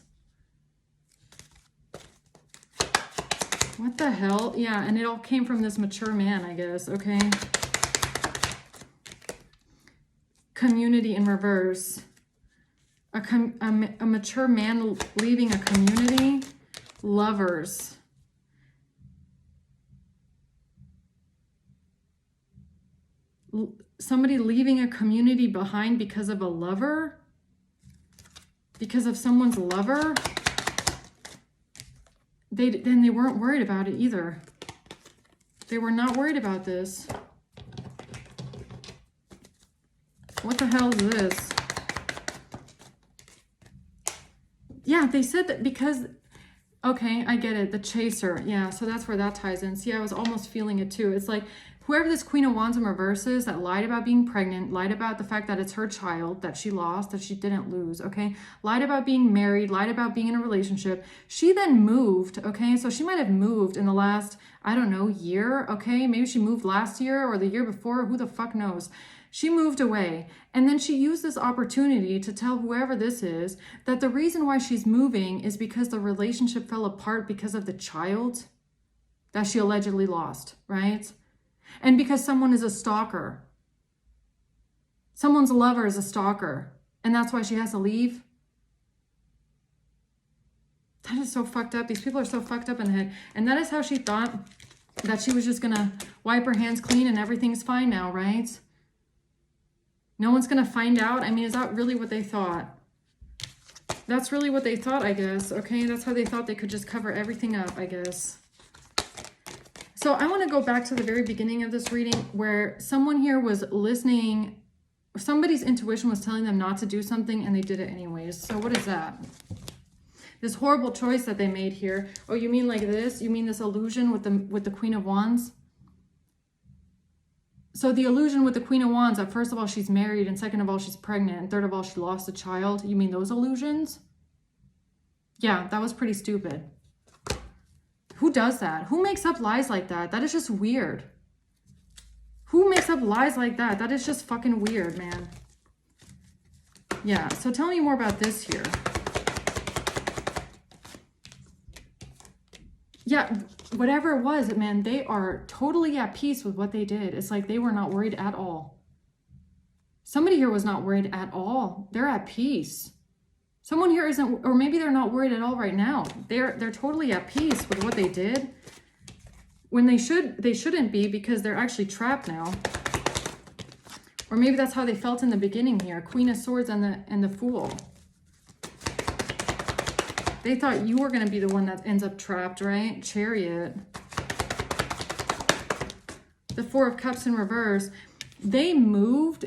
What the hell? Yeah, and it all came from this mature man, I guess, okay? Community in reverse. A mature man leaving a community. Lovers. Somebody leaving a community behind because of a lover? Because of someone's lover? Then they weren't worried about it either. They were not worried about this. What the hell is this? Yeah, they said that because, okay, I get it. The chaser. Yeah, so that's where that ties in. See, I was almost feeling it too. It's like whoever this Queen of Wands in reverse is that lied about being pregnant, lied about the fact that it's her child that she lost, that she didn't lose, okay? Lied about being married, lied about being in a relationship. She then moved, okay? So she might have moved in the last, I don't know, year, okay? Maybe she moved last year or the year before, who the fuck knows? She moved away, and then she used this opportunity to tell whoever this is that the reason why she's moving is because the relationship fell apart because of the child that she allegedly lost, right? And because someone is a stalker. Someone's lover is a stalker, and that's why she has to leave. That is so fucked up. These people are so fucked up in the head. And that is how she thought that she was just gonna wipe her hands clean and everything's fine now, right? No one's going to find out. I mean, is that really what they thought? That's really what they thought, I guess. Okay, that's how they thought they could just cover everything up, I guess. So I want to go back to the very beginning of this reading where someone here was listening. Somebody's intuition was telling them not to do something and they did it anyways. So what is that? This horrible choice that they made here. Oh, you mean like this? You mean this illusion with the Queen of Wands? So the illusion with the Queen of Wands, that first of all, she's married, and second of all, she's pregnant, and third of all, she lost a child. You mean those illusions? Yeah, that was pretty stupid. Who does that? Who makes up lies like that? That is just weird. Who makes up lies like that? That is just fucking weird, man. Yeah, so tell me more about this here. Yeah, whatever it was, man, they are totally at peace with what they did. It's like they were not worried at all. Somebody here was not worried at all. They're at peace. Someone here isn't, or maybe they're not worried at all right now. They're totally at peace with what they did. When they shouldn't be, because they're actually trapped now. Or maybe that's how they felt in the beginning here. Queen of Swords and the Fool. They thought you were going to be the one that ends up trapped, right? Chariot. The Four of Cups in reverse. They moved,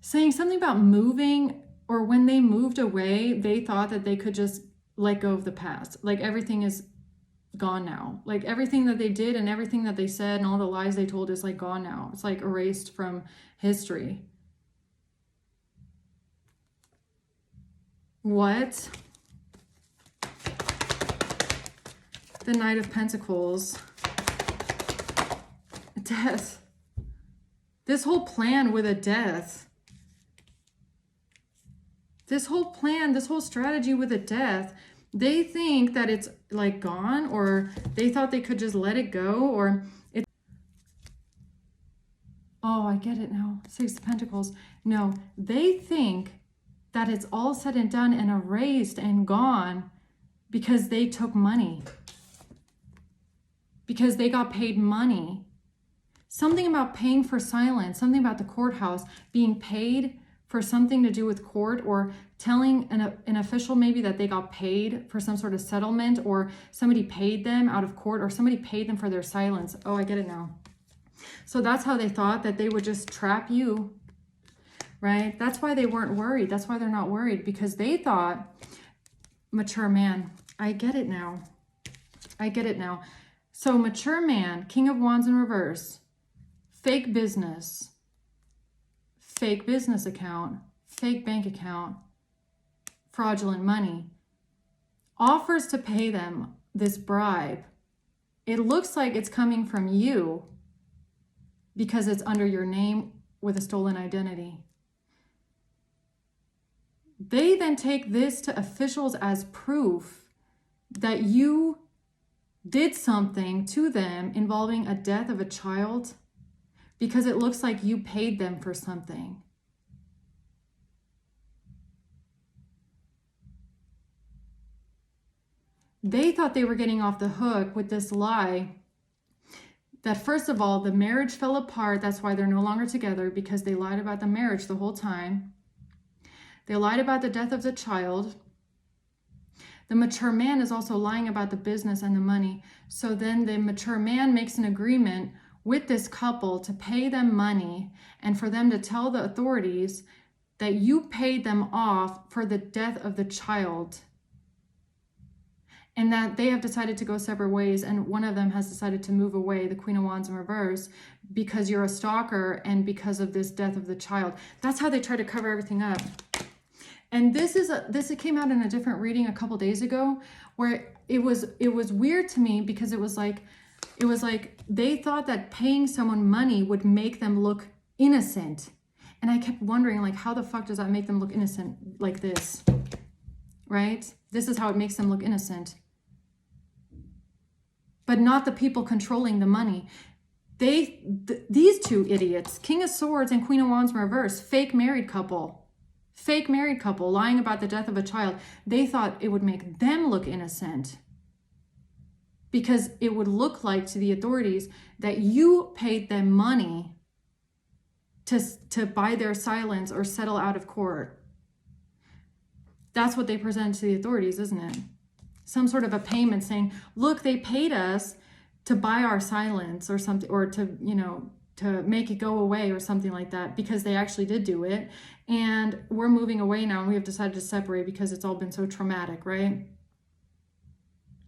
saying something about moving, or when they moved away, they thought that they could just let go of the past. Like everything is gone now. Like everything that they did and everything that they said and all the lies they told is like gone now. It's like erased from history. What? The Knight of Pentacles. Death. This whole plan with a death. This whole plan, this whole strategy with a death, they think that it's like gone, or they thought they could just let it go, or it's... Oh, I get it now. Six of Pentacles. No, they think that it's all said and done and erased and gone because they took money. Because they got paid money. Something about paying for silence, something about the courthouse being paid for something to do with court, or telling an official maybe that they got paid for some sort of settlement, or somebody paid them out of court, or somebody paid them for their silence. Oh, I get it now. So that's how they thought that they would just trap you, right? That's why they weren't worried. That's why they're not worried, because they thought, mature man, I get it now. I get it now. So mature man, King of Wands in reverse, fake business account, fake bank account, fraudulent money, offers to pay them this bribe. It looks like it's coming from you because it's under your name with a stolen identity. They then take this to officials as proof that you did something to them involving a death of a child, because it looks like you paid them for something. They thought they were getting off the hook with this lie that, first of all, the marriage fell apart. That's why they're no longer together, because they lied about the marriage the whole time. They lied about the death of the child. The mature man is also lying about the business and the money. So then the mature man makes an agreement with this couple to pay them money and for them to tell the authorities that you paid them off for the death of the child, and that they have decided to go separate ways, and one of them has decided to move away, the Queen of Wands in reverse, because you're a stalker and because of this death of the child. That's how they try to cover everything up. And this came out in a different reading a couple days ago, where it was weird to me, because it was like they thought that paying someone money would make them look innocent. And I kept wondering, like, how the fuck does that make them look innocent like this? Right? This is how it makes them look innocent. But not the people controlling the money. These two idiots, King of Swords and Queen of Wands in reverse, fake married couple lying about the death of a child. They thought it would make them look innocent, because it would look like to the authorities that you paid them money to buy their silence or settle out of court. That's what they present to the authorities, isn't it? Some sort of a payment saying, look, they paid us to buy our silence or something, or to, to make it go away or something like that, because they actually did do it. And we're moving away now, and we have decided to separate because it's all been so traumatic, right?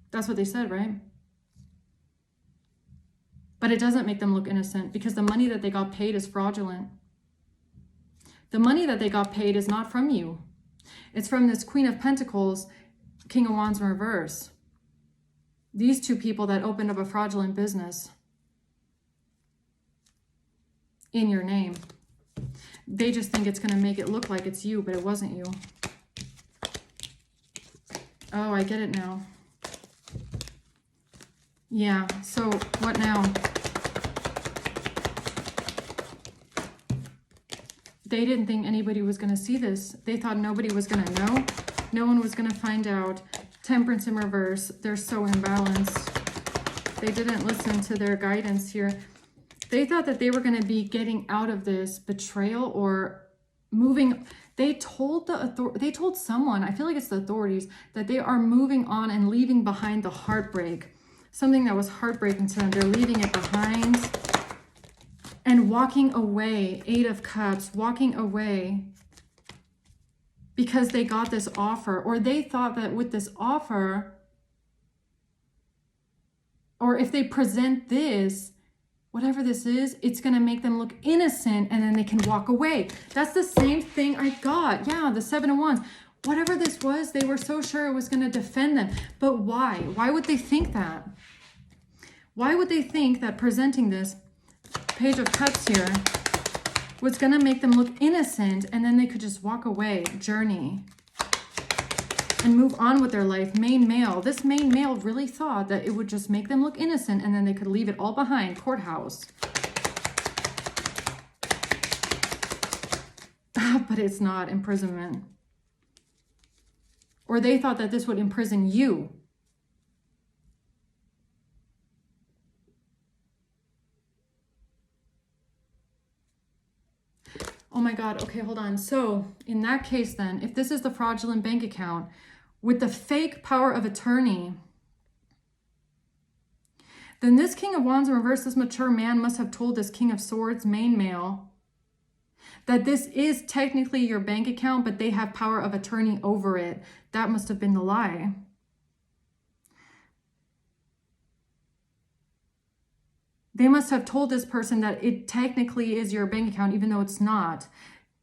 That's what they said, right? But it doesn't make them look innocent, because the money that they got paid is fraudulent. The money that they got paid is not from you. It's from this Queen of Pentacles, King of Wands in reverse. These two people that opened up a fraudulent business in your name. They just think it's going to make it look like it's you, but it wasn't you. Oh, I get it now. Yeah, so what now? They didn't think anybody was going to see this. They thought nobody was going to know. No one was going to find out. Temperance in reverse. They're so imbalanced. They didn't listen to their guidance here. They thought that they were going to be getting out of this betrayal or moving. They told someone, I feel like it's the authorities, that they are moving on and leaving behind the heartbreak. Something that was heartbreaking to them. They're leaving it behind and walking away. 8 of Cups, walking away because they got this offer, or they thought that with this offer, or if they present this, whatever this is, it's going to make them look innocent, and then they can walk away. That's the same thing I got. Yeah, the 7 of Wands. Whatever this was, they were so sure it was going to defend them. But why? Why would they think that? Why would they think that presenting this Page of Cups here was going to make them look innocent, and then they could just walk away, journey, and move on with their life? Main male. This main male really thought that it would just make them look innocent, and then they could leave it all behind. Courthouse. But it's not imprisonment. Or they thought that this would imprison you. Oh my God. Okay, hold on. So in that case then, if this is the fraudulent bank account with the fake power of attorney, then this King of Wands in reverse, this mature man must have told this King of Swords, main male, that this is technically your bank account, but they have power of attorney over it. That must have been the lie. They must have told this person that it technically is your bank account, even though it's not.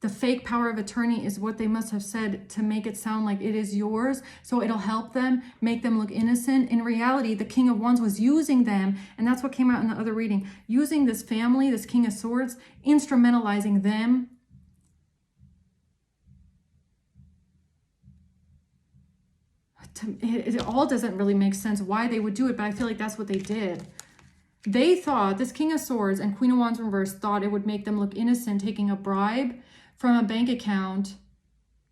The fake power of attorney is what they must have said to make it sound like it is yours. So it'll help them, make them look innocent. In reality, the King of Wands was using them, and that's what came out in the other reading, using this family, this King of Swords, instrumentalizing them. It all doesn't really make sense why they would do it, but I feel like that's what they did. They thought, this King of Swords and Queen of Wands reverse thought it would make them look innocent taking a bribe from a bank account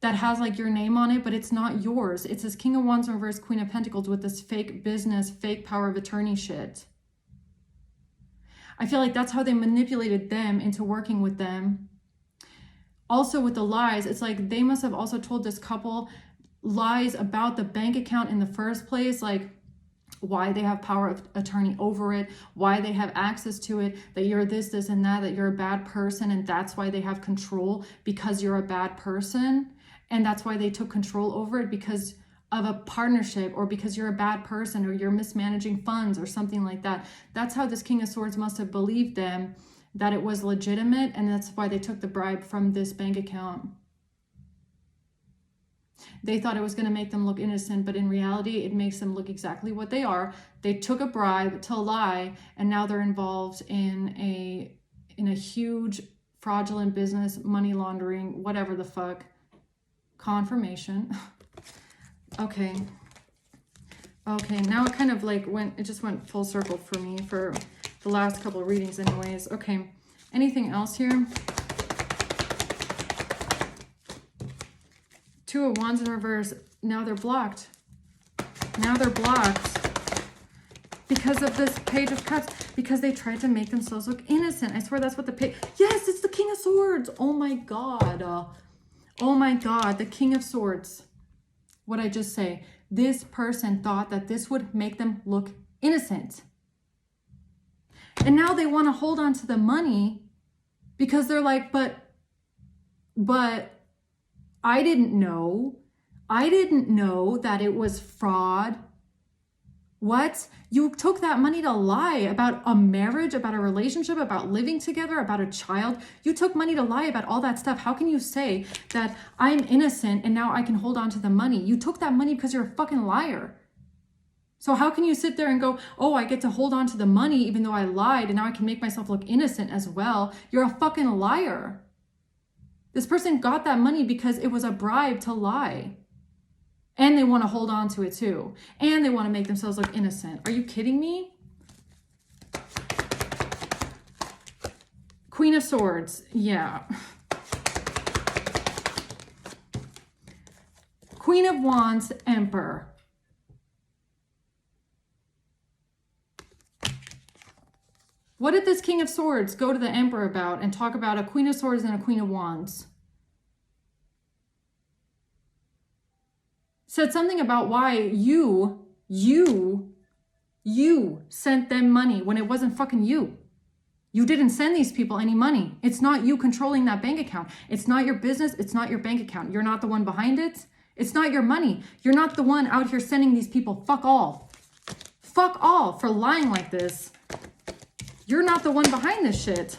that has like your name on it, but it's not yours. It's this King of Wands reverse, Queen of Pentacles with this fake business, fake power of attorney shit. I feel like that's how they manipulated them into working with them. Also with the lies, it's like they must have also told this couple lies about the bank account in the first place, like why they have power of attorney over it, why they have access to it, that you're this, and that you're a bad person, and that's why they have control, because you're a bad person, and that's why they took control over it, because of a partnership, or because you're a bad person, or you're mismanaging funds, or something like that. That's how this King of Swords must have believed them, that it was legitimate, and that's why they took the bribe from this bank account. They thought it was going to make them look innocent, but in reality, it makes them look exactly what they are. They took a bribe to lie, and now they're involved in a huge fraudulent business, money laundering, whatever the fuck. Confirmation. Okay. Okay, now it kind of like it just went full circle for me for the last couple of readings anyways. Okay, anything else here? Two of Wands in reverse. Now they're blocked. Now they're blocked because of this Page of Cups, because they tried to make themselves look innocent. I swear that's what the page. Yes, it's the King of Swords. Oh my God. Oh my God, the King of Swords. What'd I just say? This person thought that this would make them look innocent. And now they want to hold on to the money because they're like, but I didn't know. I didn't know that it was fraud. What? You took that money to lie about a marriage, about a relationship, about living together, about a child. You took money to lie about all that stuff. How can you say that I'm innocent and now I can hold on to the money? You took that money because you're a fucking liar. So how can you sit there and go, oh, I get to hold on to the money even though I lied and now I can make myself look innocent as well? You're a fucking liar. This person got that money because it was a bribe to lie. And they want to hold on to it too. And they want to make themselves look innocent. Are you kidding me? Queen of Swords. Yeah. Queen of Wands, Emperor. What did this King of Swords go to the Emperor about and talk about a Queen of Swords and a Queen of Wands? Said something about why you sent them money when it wasn't fucking you. You didn't send these people any money. It's not you controlling that bank account. It's not your business. It's not your bank account. You're not the one behind it. It's not your money. You're not the one out here sending these people. Fuck all. Fuck all for lying like this. You're not the one behind this shit.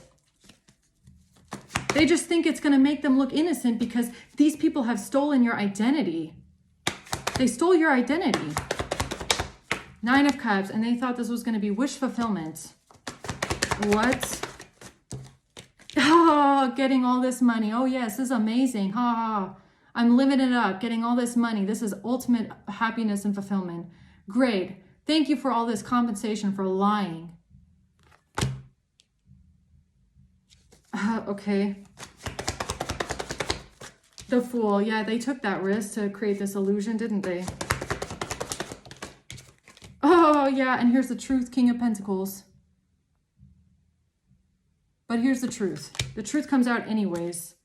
They just think it's going to make them look innocent because these people have stolen your identity. They stole your identity. 9 of Cups, and they thought this was going to be wish fulfillment. What? Oh, getting all this money. Oh, yes, this is amazing. Ha ha. I'm living it up, getting all this money. This is ultimate happiness and fulfillment. Great. Thank you for all this compensation for lying. Okay. The Fool. Yeah, they took that risk to create this illusion, didn't they? Oh, yeah. And here's the truth, King of Pentacles. But here's the truth. The truth comes out anyways.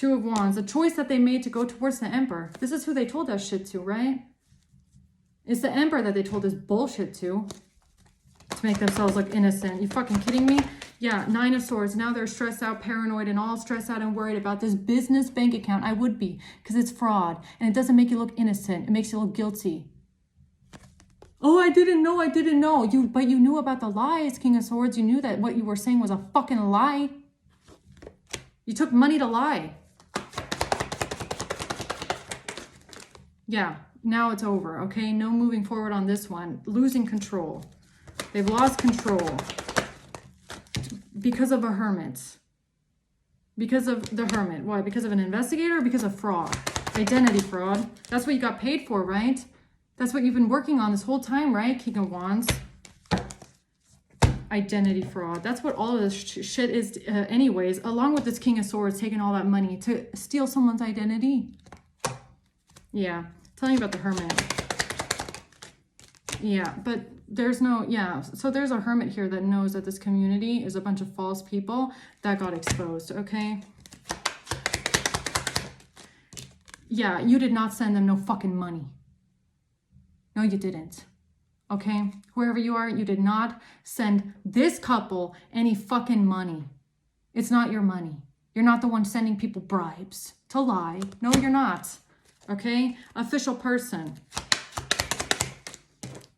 Two of Wands. The choice that they made to go towards the Emperor. This is who they told that shit to, right? It's the Emperor that they told this bullshit to make themselves look innocent. You fucking kidding me? Yeah, Nine of Swords. Now they're stressed out, paranoid, and all stressed out and worried about this business bank account. I would be, because it's fraud. And it doesn't make you look innocent. It makes you look guilty. Oh, I didn't know. But you knew about the lies, King of Swords. You knew that what you were saying was a fucking lie. You took money to lie. Yeah, now it's over, okay? No moving forward on this one. Losing control. They've lost control. Because of a hermit. Because of the hermit. Why? Because of an investigator or because of fraud? Identity fraud. That's what you got paid for, right? That's what you've been working on this whole time, right? King of Wands. Identity fraud. That's what all of this shit is anyways. Along with this King of Swords taking all that money to steal someone's identity. Yeah. Telling you about the hermit. Yeah, but there's no, yeah. So there's a hermit here that knows that this community is a bunch of false people that got exposed, okay? Yeah, you did not send them no fucking money. No, you didn't. Okay? Whoever you are, you did not send this couple any fucking money. It's not your money. You're not the one sending people bribes to lie. No, you're not. Okay? Official person.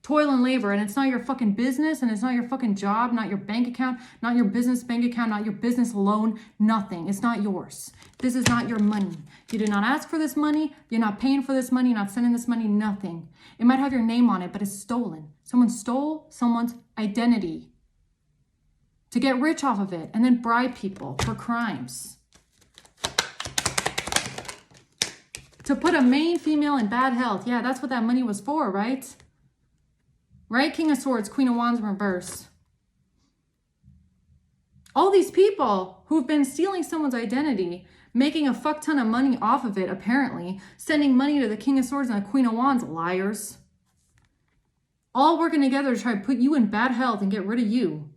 Toil and labor, and it's not your fucking business, and it's not your fucking job, not your bank account, not your business bank account, not your business loan, nothing. It's not yours. This is not your money. You did not ask for this money. You're not paying for this money. You're not sending this money, nothing. It might have your name on it, but it's stolen. Someone stole someone's identity to get rich off of it and then bribe people for crimes. To put a main female in bad health. Yeah, that's what that money was for, right? Right? King of Swords, Queen of Wands in reverse. All these people who've been stealing someone's identity, making a fuck ton of money off of it, apparently, sending money to the King of Swords and the Queen of Wands, liars. All working together to try to put you in bad health and get rid of you.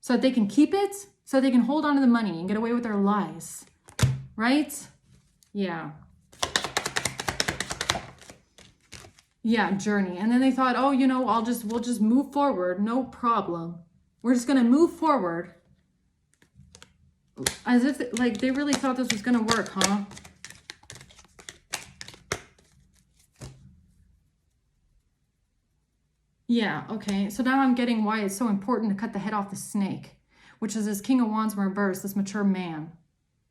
So that they can keep it, so they can hold on to the money and get away with their lies. Right? Yeah. Yeah, journey. And then they thought, oh, you know, we'll just move forward. No problem. We're just going to move forward. As if, like, they really thought this was going to work, huh? Yeah, okay. So now I'm getting why it's so important to cut the head off the snake, which is this King of Wands in reverse, this mature man.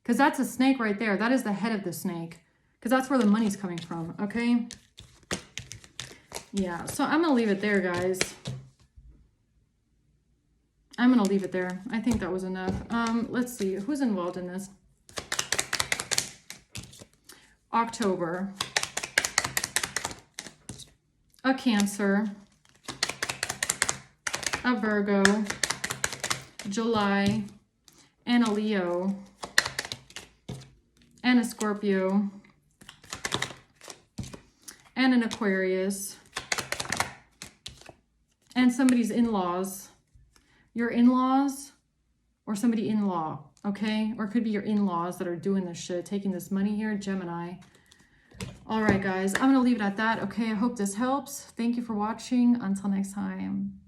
Because that's a snake right there. That is the head of the snake. Because that's where the money's coming from, okay? Yeah, so I'm going to leave it there, guys. I'm going to leave it there. I think that was enough. Let's see. Who's involved in this? October. A Cancer. A Virgo. July. And a Leo. And a Scorpio. And an Aquarius. And somebody's in-laws. Your in-laws or somebody in-law, okay? Or it could be your in-laws that are doing this shit, taking this money here, Gemini. All right, guys, I'm going to leave it at that, okay? I hope this helps. Thank you for watching. Until next time.